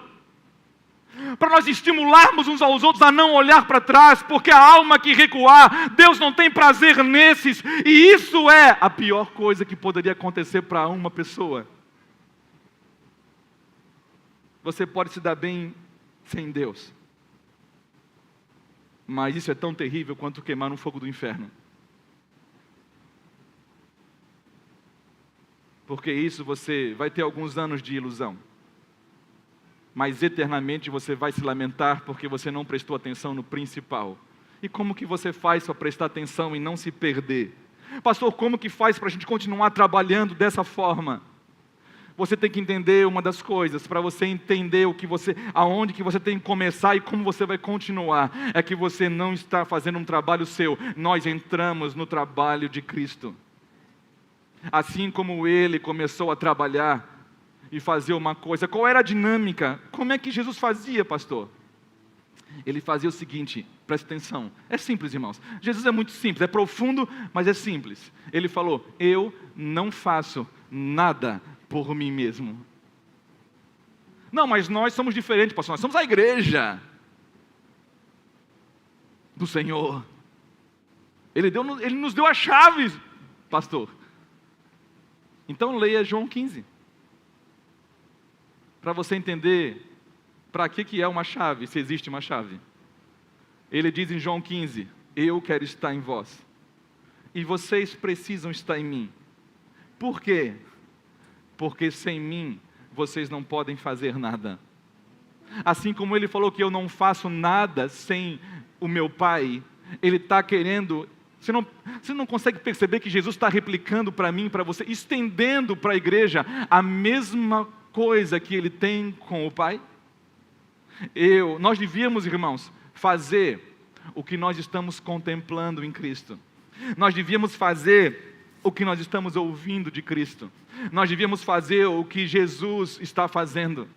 Para nós estimularmos uns aos outros a não olhar para trás, porque a alma que recuar, Deus não tem prazer nesses. E isso é a pior coisa que poderia acontecer para uma pessoa. Você pode se dar bem sem Deus. Mas isso é tão terrível quanto queimar no fogo do inferno. Porque isso você vai ter alguns anos de ilusão. Mas eternamente você vai se lamentar porque você não prestou atenção no principal. E como que você faz para prestar atenção e não se perder? Pastor, como que faz para a gente continuar trabalhando dessa forma? Você tem que entender uma das coisas, para você entender aonde que você tem que começar e como você vai continuar, é que você não está fazendo um trabalho seu, nós entramos no trabalho de Cristo. Assim como Ele começou a trabalhar e fazer uma coisa, qual era a dinâmica? Como é que Jesus fazia, pastor? Ele fazia o seguinte, preste atenção, é simples, irmãos, Jesus é muito simples, é profundo, mas é simples. Ele falou, eu não faço nada por mim mesmo. Não, mas nós somos diferentes, pastor, nós somos a igreja do Senhor. Ele nos deu as chaves, pastor. Então leia João 15. Para você entender para que é uma chave, se existe uma chave. Ele diz em João 15, eu quero estar em vós. E vocês precisam estar em mim. Por quê? Porque sem mim, vocês não podem fazer nada. Assim como ele falou que eu não faço nada sem o meu Pai, ele está querendo... Você não consegue perceber que Jesus está replicando para mim, para você, estendendo para a igreja a mesma coisa que ele tem com o Pai? Nós devíamos, irmãos, fazer o que nós estamos contemplando em Cristo. Nós devíamos fazer o que nós estamos ouvindo de Cristo. Nós devíamos fazer o que Jesus está fazendo.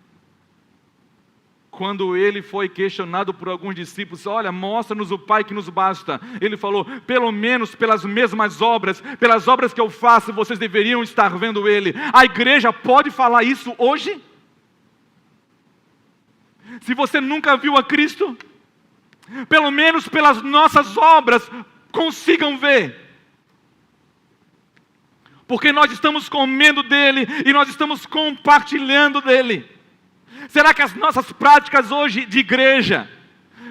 Quando ele foi questionado por alguns discípulos, olha, mostra-nos o Pai que nos basta. Ele falou, pelo menos pelas mesmas obras, pelas obras que eu faço, vocês deveriam estar vendo Ele. A igreja pode falar isso hoje? Se você nunca viu a Cristo, pelo menos pelas nossas obras, consigam ver. Porque nós estamos comendo dele e nós estamos compartilhando dele. Será que as nossas práticas hoje de igreja,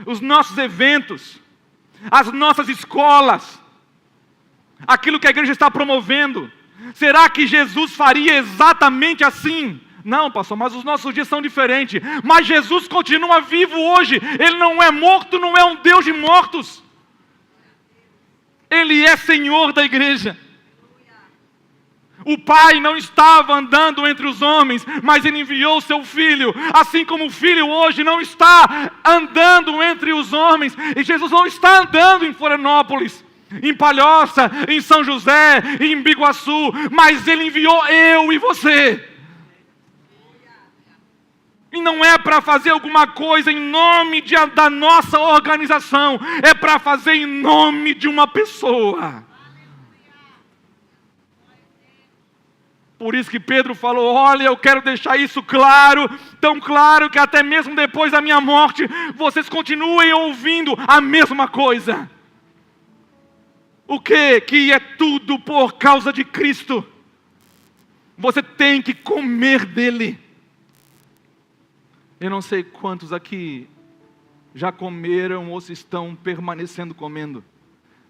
os nossos eventos, as nossas escolas, aquilo que a igreja está promovendo, será que Jesus faria exatamente assim? Não, pastor, mas os nossos dias são diferentes. Mas Jesus continua vivo hoje. Ele não é morto, não é um Deus de mortos. Ele é Senhor da igreja. O Pai não estava andando entre os homens, mas Ele enviou o Seu Filho. Assim como o Filho hoje não está andando entre os homens. E Jesus não está andando em Florianópolis, em Palhoça, em São José, em Biguaçu. Mas Ele enviou eu e você. E não é para fazer alguma coisa em nome da nossa organização, é para fazer em nome de uma pessoa. Por isso que Pedro falou: olha, eu quero deixar isso claro, tão claro que até mesmo depois da minha morte, vocês continuem ouvindo a mesma coisa. O quê? Que é tudo por causa de Cristo. Você tem que comer dele. Eu não sei quantos aqui já comeram ou se estão permanecendo comendo,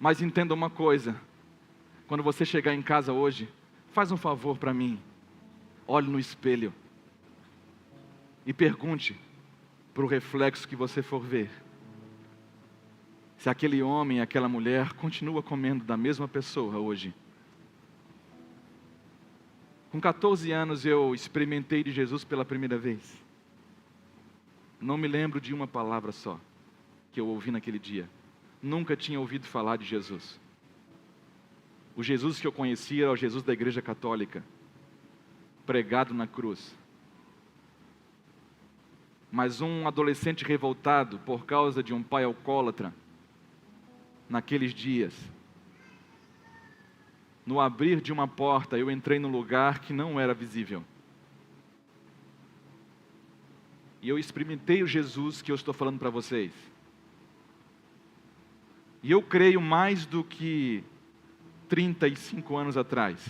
mas entenda uma coisa: quando você chegar em casa hoje, faz um favor para mim, olhe no espelho e pergunte para o reflexo que você for ver, se aquele homem, aquela mulher continua comendo da mesma pessoa hoje. Com 14 anos eu experimentei de Jesus pela primeira vez. Não me lembro de uma palavra só que eu ouvi naquele dia. Nunca tinha ouvido falar de Jesus. O Jesus que eu conhecia era o Jesus da Igreja Católica, pregado na cruz. Mas um adolescente revoltado por causa de um pai alcoólatra, naqueles dias, no abrir de uma porta, eu entrei num lugar que não era visível. E eu experimentei o Jesus que eu estou falando para vocês. E eu creio mais do que 35 anos atrás.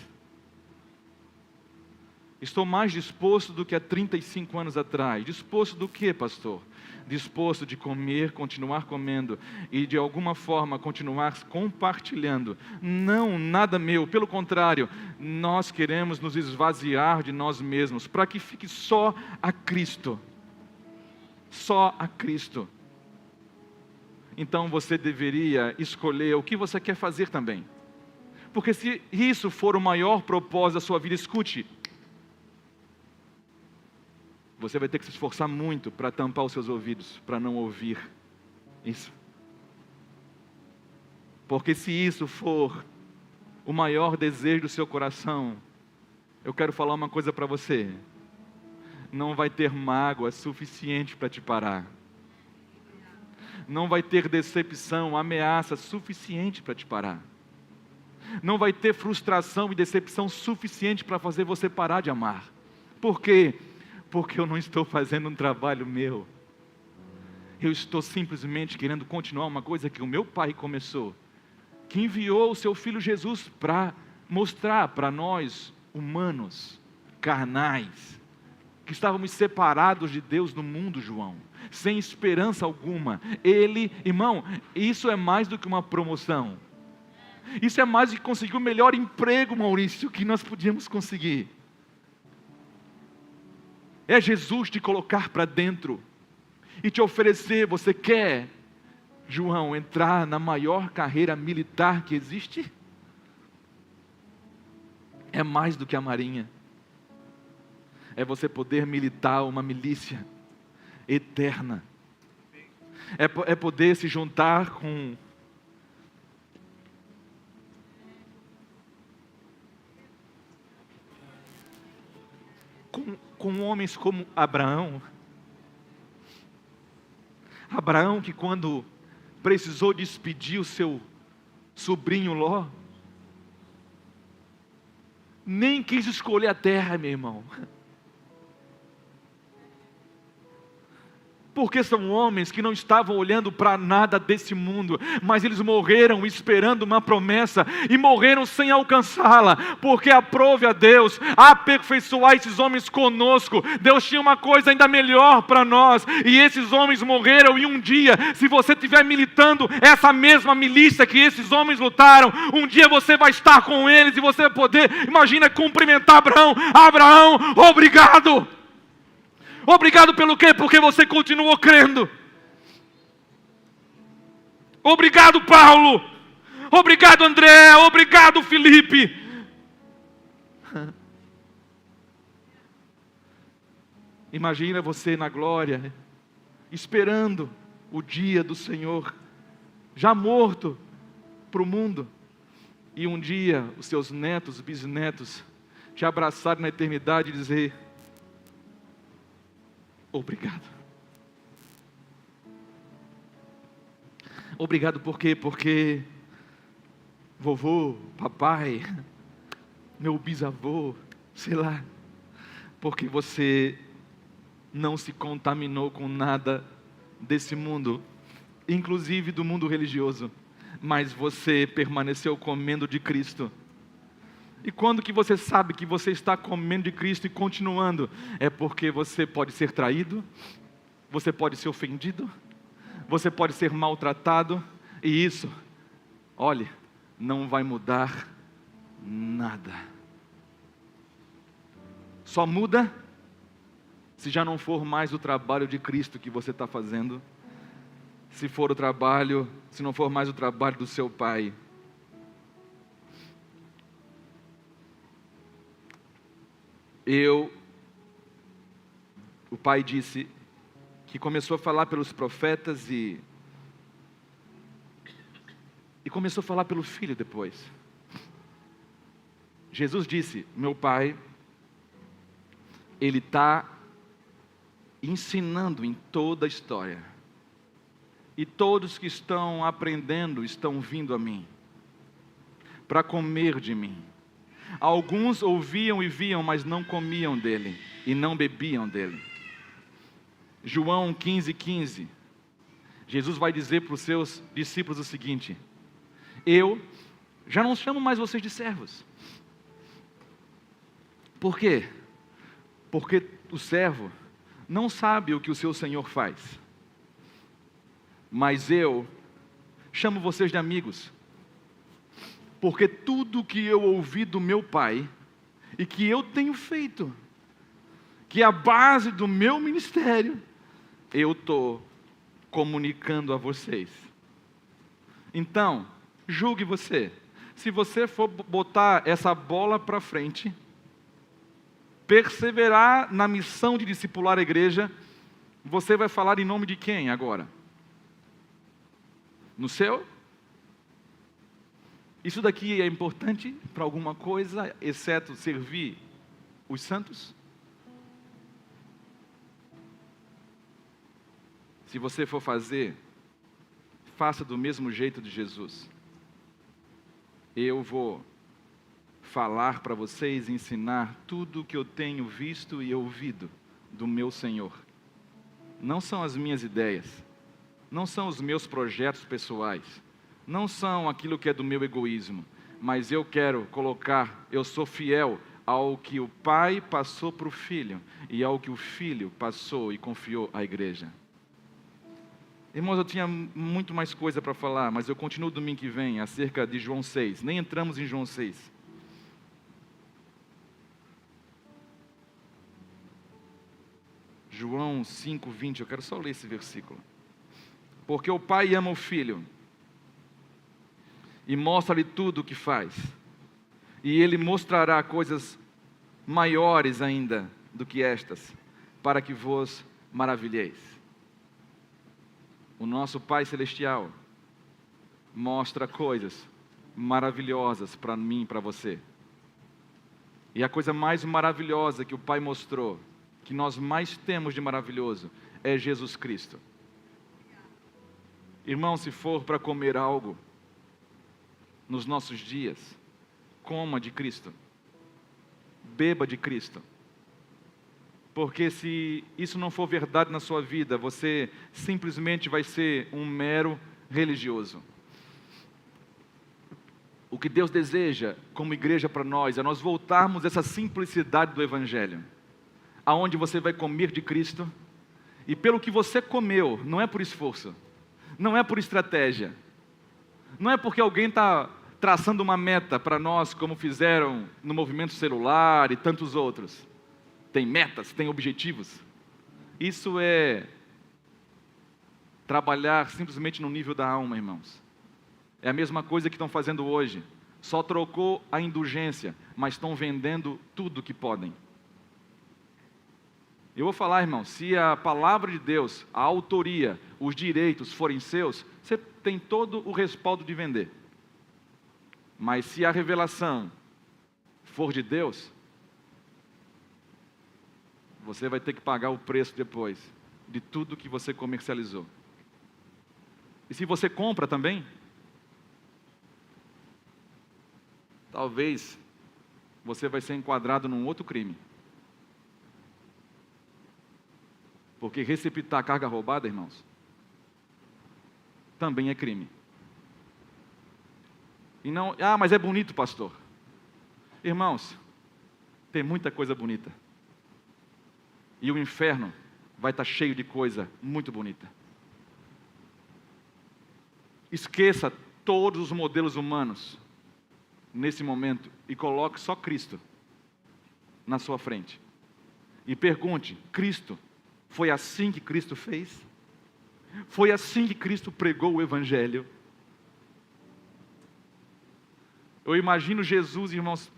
Estou mais disposto do que há 35 anos atrás. Disposto do quê, pastor? Disposto de comer, continuar comendo e de alguma forma continuar compartilhando. Não, nada meu, pelo contrário, nós queremos nos esvaziar de nós mesmos para que fique só a Cristo. Só a Cristo. Então você deveria escolher o que você quer fazer também. Porque se isso for o maior propósito da sua vida, escute, você vai ter que se esforçar muito para tampar os seus ouvidos, para não ouvir isso. Porque se isso for o maior desejo do seu coração, eu quero falar uma coisa para você: não vai ter mágoa suficiente para te parar. Não vai ter decepção, ameaça suficiente para te parar. Não vai ter frustração e decepção suficiente para fazer você parar de amar. Por quê? Porque eu não estou fazendo um trabalho meu. Eu estou simplesmente querendo continuar uma coisa que o meu Pai começou, que enviou o seu Filho Jesus para mostrar para nós, humanos, carnais, que estávamos separados de Deus no mundo, João, sem esperança alguma. Ele, irmão, isso é mais do que uma promoção. Isso é mais do que conseguir o melhor emprego, Maurício, que nós podíamos conseguir. É Jesus te colocar para dentro e te oferecer. Você quer, João, entrar na maior carreira militar que existe? É mais do que a marinha. É você poder militar uma milícia eterna. É poder se juntar com homens como Abraão. Abraão, que quando precisou despedir o seu sobrinho Ló, nem quis escolher a terra, meu irmão. Porque são homens que não estavam olhando para nada desse mundo, mas eles morreram esperando uma promessa, e morreram sem alcançá-la, porque aprove a Deus aperfeiçoar esses homens conosco. Deus tinha uma coisa ainda melhor para nós, e esses homens morreram, e um dia, se você estiver militando essa mesma milícia que esses homens lutaram, um dia você vai estar com eles, e você vai poder, imagina, cumprimentar Abraão: Abraão, obrigado! Obrigado pelo quê? Porque você continuou crendo. Obrigado, Paulo. Obrigado, André. Obrigado, Felipe. Imagina você na glória, esperando o dia do Senhor, já morto para o mundo, e um dia os seus netos, bisnetos, te abraçarem na eternidade e dizer: obrigado. Obrigado por quê? Porque vovô, papai, meu bisavô, sei lá, porque você não se contaminou com nada desse mundo, inclusive do mundo religioso, mas você permaneceu comendo de Cristo. E quando que você sabe que você está comendo de Cristo e continuando? É porque você pode ser traído, você pode ser ofendido, você pode ser maltratado, e isso, olhe, não vai mudar nada. Só muda se já não for mais o trabalho de Cristo que você está fazendo, se não for mais o trabalho do seu Pai. O Pai disse que começou a falar pelos profetas e começou a falar pelo Filho depois. Jesus disse, meu Pai, Ele está ensinando em toda a história. E todos que estão aprendendo estão vindo a mim, para comer de mim. Alguns ouviam e viam, mas não comiam dele, e não bebiam dele. João 15:15, Jesus vai dizer para os seus discípulos o seguinte: eu já não chamo mais vocês de servos. Por quê? Porque o servo não sabe o que o seu senhor faz. Mas eu chamo vocês de amigos. Porque tudo que eu ouvi do meu Pai, e que eu tenho feito, que é a base do meu ministério, eu estou comunicando a vocês. Então, julgue você. Se você for botar essa bola para frente, perseverar na missão de discipular a igreja, você vai falar em nome de quem agora? No seu? Isso daqui é importante para alguma coisa, exceto servir os santos? Se você for fazer, faça do mesmo jeito de Jesus. Eu vou falar para vocês, ensinar tudo o que eu tenho visto e ouvido do meu Senhor. Não são as minhas ideias, não são os meus projetos pessoais, não são aquilo que é do meu egoísmo, mas eu quero colocar, eu sou fiel ao que o Pai passou para o Filho e ao que o Filho passou e confiou à igreja. Irmãos, eu tinha muito mais coisa para falar, mas eu continuo domingo que vem acerca de João 6, nem entramos em João 6. João 5:20, eu quero só ler esse versículo. Porque o Pai ama o Filho e mostra-lhe tudo o que faz, e Ele mostrará coisas maiores ainda do que estas, para que vos maravilheis. O nosso Pai Celestial mostra coisas maravilhosas para mim e para você. E a coisa mais maravilhosa que o Pai mostrou, que nós mais temos de maravilhoso, é Jesus Cristo. Irmão, se for para comer algo nos nossos dias, coma de Cristo, beba de Cristo, porque se isso não for verdade na sua vida, você simplesmente vai ser um mero religioso. O que Deus deseja como igreja para nós é nós voltarmos a essa simplicidade do Evangelho, aonde você vai comer de Cristo, e pelo que você comeu, não é por esforço, não é por estratégia, não é porque alguém está traçando uma meta para nós, como fizeram no Movimento Celular e tantos outros. Tem metas, tem objetivos. Isso é trabalhar simplesmente no nível da alma, irmãos. É a mesma coisa que estão fazendo hoje. Só trocou a indulgência, mas estão vendendo tudo que podem. Eu vou falar, irmão, se a palavra de Deus, a autoria, os direitos forem seus, você tem todo o respaldo de vender. Mas se a revelação for de Deus, você vai ter que pagar o preço depois de tudo que você comercializou. E se você compra também, talvez você vai ser enquadrado num outro crime. Porque receptar carga roubada, irmãos, também é crime. E não, mas é bonito, pastor. Irmãos, tem muita coisa bonita. E o inferno vai estar cheio de coisa muito bonita. Esqueça todos os modelos humanos nesse momento e coloque só Cristo na sua frente. E pergunte: Cristo, foi assim que Cristo fez? Foi assim que Cristo pregou o Evangelho? Eu imagino Jesus, irmãos,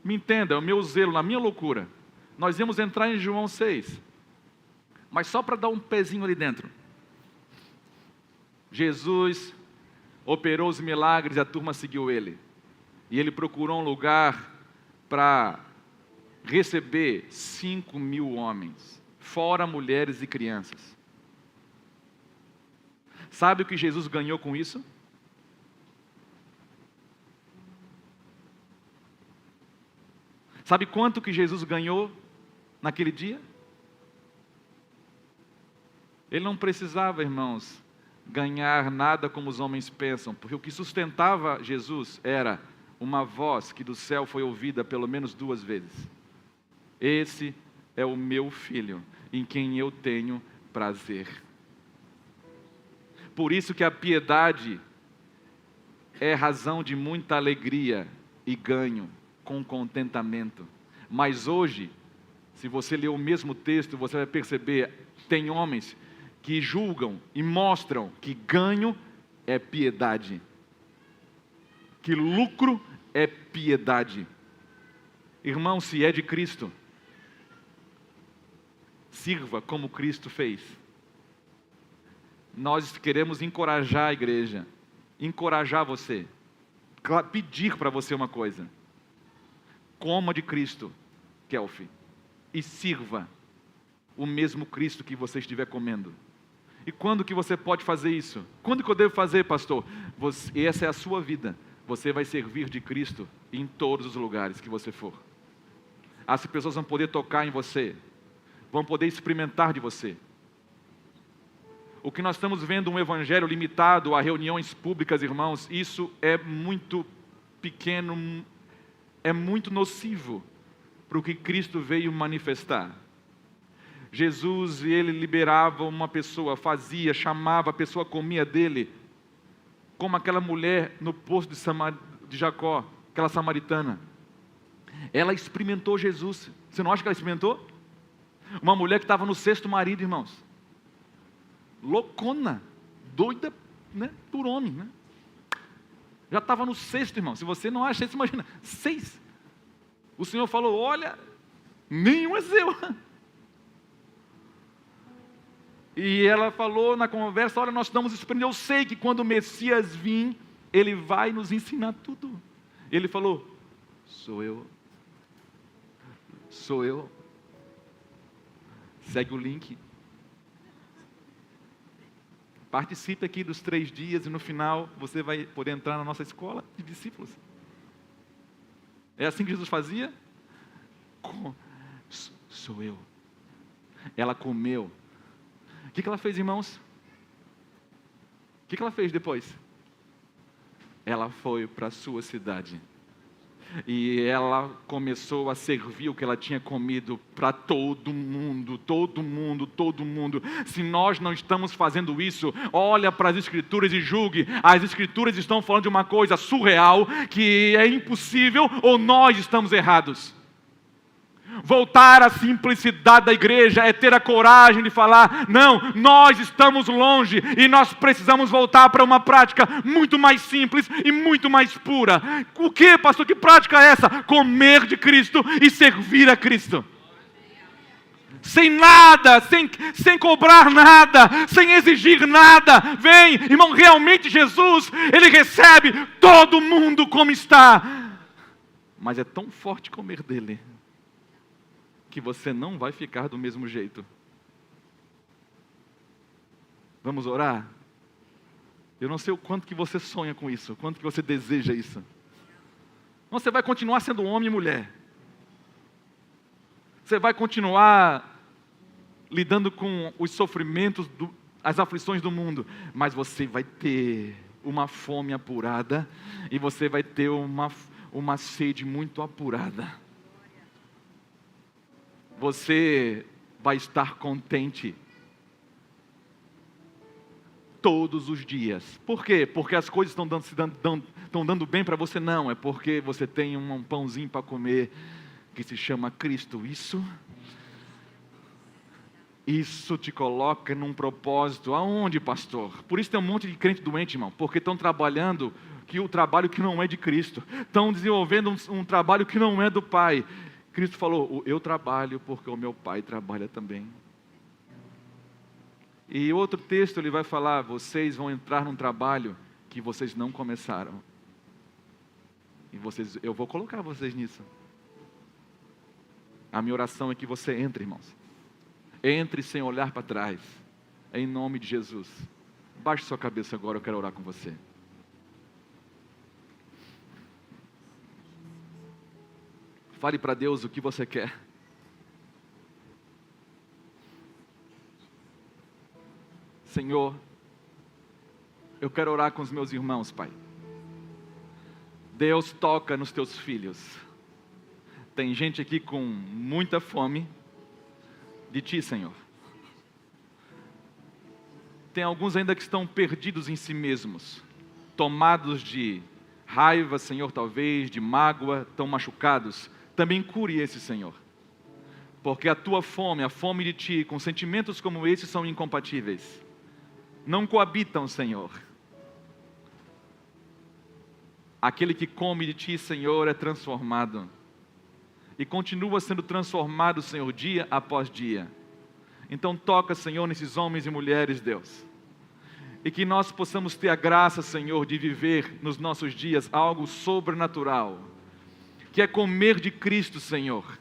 me entenda, é o meu zelo, na minha loucura. Nós íamos entrar em João 6, mas só para dar um pezinho ali dentro. Jesus operou os milagres e a turma seguiu ele. E ele procurou um lugar para receber 5.000 homens, fora mulheres e crianças. Sabe o que Jesus ganhou com isso? Sabe quanto que Jesus ganhou naquele dia? Ele não precisava, irmãos, ganhar nada como os homens pensam, porque o que sustentava Jesus era uma voz que do céu foi ouvida pelo menos 2 vezes. Esse é o meu filho, em quem eu tenho prazer. Por isso que a piedade é razão de muita alegria e ganho com contentamento. Mas hoje, se você ler o mesmo texto, você vai perceber, tem homens que julgam e mostram que ganho é piedade, que lucro é piedade. Irmão, se é de Cristo, sirva como Cristo fez. Nós queremos encorajar a igreja, encorajar você, pedir para você uma coisa: coma de Cristo, Kelfi, e sirva o mesmo Cristo que você estiver comendo. E quando que você pode fazer isso? Quando que eu devo fazer, pastor? Essa é a sua vida. Você vai servir de Cristo em todos os lugares que você for. As pessoas vão poder tocar em você, vão poder experimentar de você. O que nós estamos vendo, um evangelho limitado a reuniões públicas, irmãos, isso é muito pequeno, é muito nocivo para o que Cristo veio manifestar. Jesus, ele liberava uma pessoa, fazia, chamava, a pessoa comia dele, como aquela mulher no poço de Jacó, aquela samaritana. Ela experimentou Jesus. Você não acha que ela experimentou? Uma mulher que estava no 6º marido, irmãos. Loucona, doida, né, por homem, né? Já estava no 6º, irmão. Se você não acha, você imagina, 6. O Senhor falou: olha, nenhum é seu. E ela falou na conversa: olha, nós estamos esperando, eu sei que quando o Messias vir, ele vai nos ensinar tudo. Ele falou: sou eu. Sou eu. Segue o link. Participe aqui dos 3 dias e no final você vai poder entrar na nossa escola de discípulos. É assim que Jesus fazia? Sou eu. Ela comeu. O que ela fez, irmãos? O que ela fez depois? Ela foi para a sua cidade. E ela começou a servir o que ela tinha comido para todo mundo, todo mundo, todo mundo. Se nós não estamos fazendo isso, olha para as Escrituras e julgue. As Escrituras estão falando de uma coisa surreal, que é impossível, ou nós estamos errados. Voltar à simplicidade da igreja é ter a coragem de falar: não, nós estamos longe e nós precisamos voltar para uma prática muito mais simples e muito mais pura. O que, pastor? Que prática é essa? Comer de Cristo e servir a Cristo. Sem nada, sem cobrar nada, sem exigir nada. Vem, irmão, realmente Jesus, Ele recebe todo mundo como está. Mas é tão forte comer dele. que você não vai ficar do mesmo jeito. Vamos orar? Eu não sei o quanto que você sonha com isso, o quanto que você deseja isso. Você vai continuar sendo homem e mulher. Você vai continuar lidando com os sofrimentos, as aflições do mundo, mas você vai ter uma fome apurada e você vai ter uma sede muito apurada. Você vai estar contente todos os dias. Por quê? Porque as coisas estão dando bem para você? Não, é porque você tem um pãozinho para comer que se chama Cristo. Isso te coloca num propósito. Aonde, pastor? Por isso tem um monte de crente doente, irmão, porque estão trabalhando o trabalho que não é de Cristo, estão desenvolvendo um trabalho que não é do Pai. Cristo falou, eu trabalho porque o meu Pai trabalha também. E outro texto ele vai falar, vocês vão entrar num trabalho que vocês não começaram. E eu vou colocar vocês nisso. A minha oração é que você entre, irmãos. Entre sem olhar para trás. Em nome de Jesus. Baixe sua cabeça agora, eu quero orar com você. Fale para Deus o que você quer. Senhor, eu quero orar com os meus irmãos, Pai. Deus, toca nos teus filhos. Tem gente aqui com muita fome de Ti, Senhor. Tem alguns ainda que estão perdidos em si mesmos, tomados de raiva, Senhor, talvez, de mágoa, estão machucados. Também cure esse, Senhor. Porque a Tua fome, a fome de Ti, com sentimentos como esses são incompatíveis. Não coabitam, Senhor. Aquele que come de Ti, Senhor, é transformado. E continua sendo transformado, Senhor, dia após dia. Então toca, Senhor, nesses homens e mulheres, Deus. E que nós possamos ter a graça, Senhor, de viver nos nossos dias algo sobrenatural. Que é comer de Cristo, Senhor.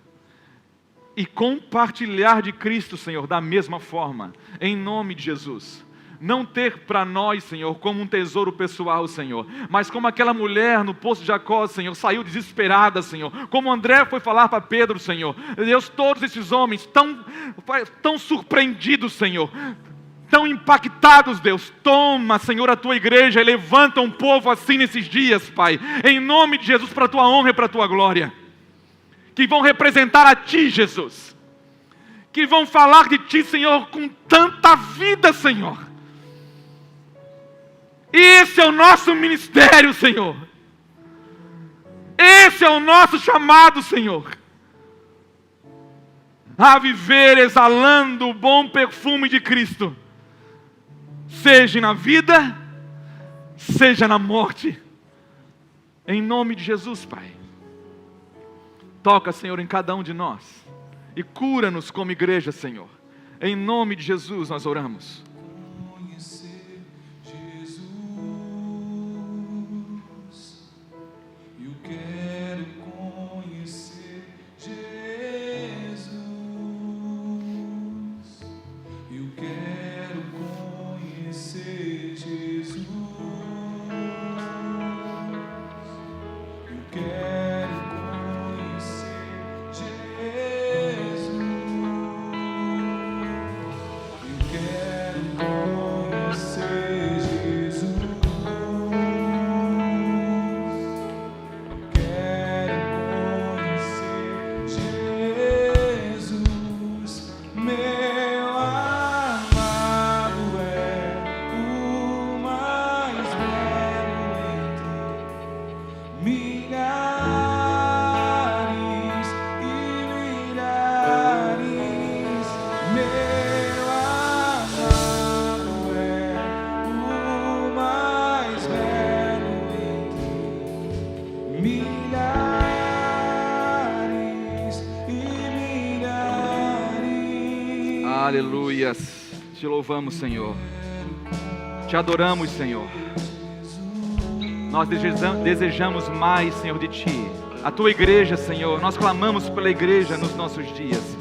E compartilhar de Cristo, Senhor, da mesma forma. Em nome de Jesus. Não ter para nós, Senhor, como um tesouro pessoal, Senhor, mas como aquela mulher no poço de Jacó, Senhor, saiu desesperada, Senhor, como André foi falar para Pedro, Senhor, Deus, todos esses homens tão surpreendidos, Senhor, tão impactados, Deus, toma, Senhor, a Tua igreja e levanta um povo assim nesses dias, Pai, em nome de Jesus, para a Tua honra e para a Tua glória, que vão representar a Ti, Jesus, que vão falar de Ti, Senhor, com tanta vida, Senhor. Esse é o nosso ministério, Senhor. Esse é o nosso chamado, Senhor. A viver exalando o bom perfume de Cristo. Seja na vida, seja na morte. Em nome de Jesus, Pai. Toca, Senhor, em cada um de nós. E cura-nos como igreja, Senhor. Em nome de Jesus nós oramos. Aleluias, te louvamos, Senhor, te adoramos, Senhor, nós desejamos mais, Senhor, de Ti, a Tua igreja, Senhor, nós clamamos pela igreja nos nossos dias,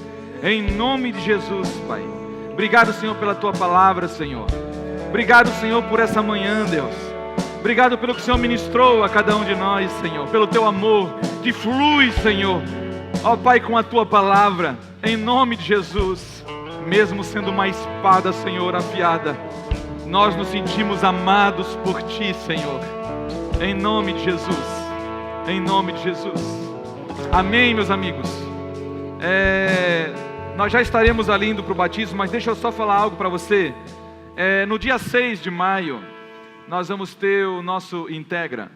Em nome de Jesus, Pai. Obrigado, Senhor, pela Tua palavra, Senhor. Obrigado, Senhor, por essa manhã, Deus. Obrigado pelo que o Senhor ministrou a cada um de nós, Senhor. Pelo Teu amor que flui, Senhor. Ó Pai, com a Tua palavra. Em nome de Jesus. Mesmo sendo uma espada, Senhor, afiada, nós nos sentimos amados por Ti, Senhor. Em nome de Jesus. Em nome de Jesus. Amém, meus amigos. Nós já estaremos ali indo para o batismo, mas deixa eu só falar algo para você. No dia 6 de maio, nós vamos ter o nosso Integra.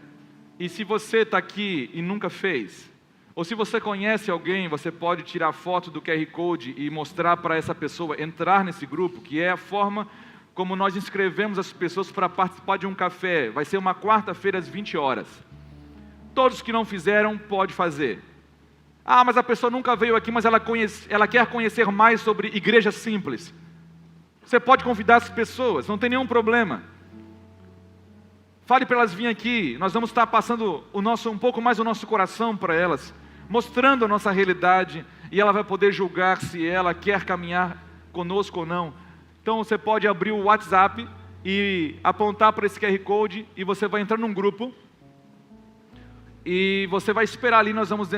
E se você está aqui e nunca fez, ou se você conhece alguém, você pode tirar foto do QR Code e mostrar para essa pessoa entrar nesse grupo, que é a forma como nós inscrevemos as pessoas para participar de um café. Vai ser uma quarta-feira às 20 horas. Todos que não fizeram, pode fazer. Ah, mas a pessoa nunca veio aqui, mas ela quer conhecer mais sobre igreja simples. Você pode convidar as pessoas, não tem nenhum problema. Fale para elas virem aqui, nós vamos estar passando um pouco mais o nosso coração para elas, mostrando a nossa realidade, e ela vai poder julgar se ela quer caminhar conosco ou não. Então você pode abrir o WhatsApp e apontar para esse QR Code, e você vai entrar num grupo, e você vai esperar ali, nós vamos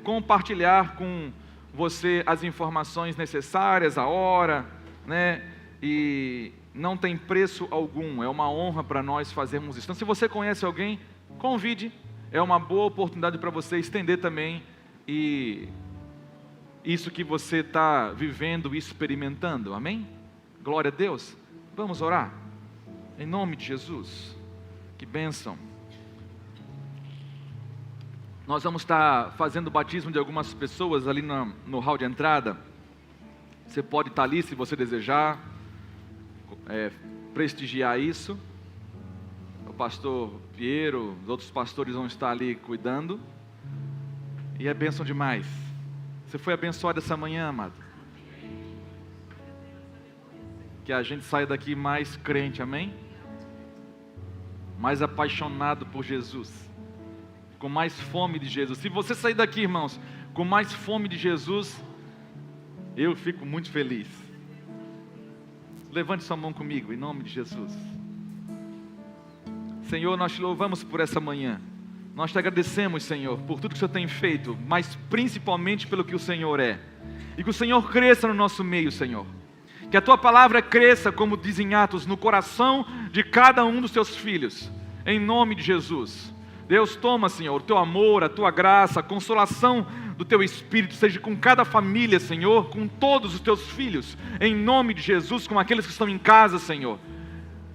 compartilhar com você as informações necessárias, a hora, né? E não tem preço algum, é uma honra para nós fazermos isso. Então, se você conhece alguém, convide, é uma boa oportunidade para você estender também e isso que você está vivendo e experimentando, amém? Glória a Deus. Vamos orar? Em nome de Jesus, que bênção. Nós vamos estar fazendo o batismo de algumas pessoas ali no hall de entrada. Você pode estar ali se você desejar, prestigiar isso. O pastor Piero, os outros pastores vão estar ali cuidando. E é bênção demais. Você foi abençoado essa manhã, amado? Que a gente saia daqui mais crente, amém? Mais apaixonado por Jesus. Com mais fome de Jesus. Se você sair daqui, irmãos, com mais fome de Jesus, eu fico muito feliz. Levante sua mão comigo, em nome de Jesus. Senhor, nós te louvamos por essa manhã. Nós te agradecemos, Senhor, por tudo que o Senhor tem feito, mas principalmente pelo que o Senhor é. E que o Senhor cresça no nosso meio, Senhor. Que a Tua palavra cresça, como dizem Atos, no coração de cada um dos Teus filhos. Em nome de Jesus. Deus, toma, Senhor, o Teu amor, a Tua graça, a consolação do Teu Espírito, seja com cada família, Senhor, com todos os Teus filhos, em nome de Jesus, com aqueles que estão em casa, Senhor,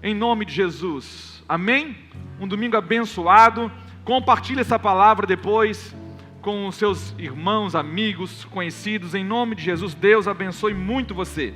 em nome de Jesus, amém? Um domingo abençoado, compartilhe essa palavra depois com os seus irmãos, amigos, conhecidos, em nome de Jesus. Deus abençoe muito você.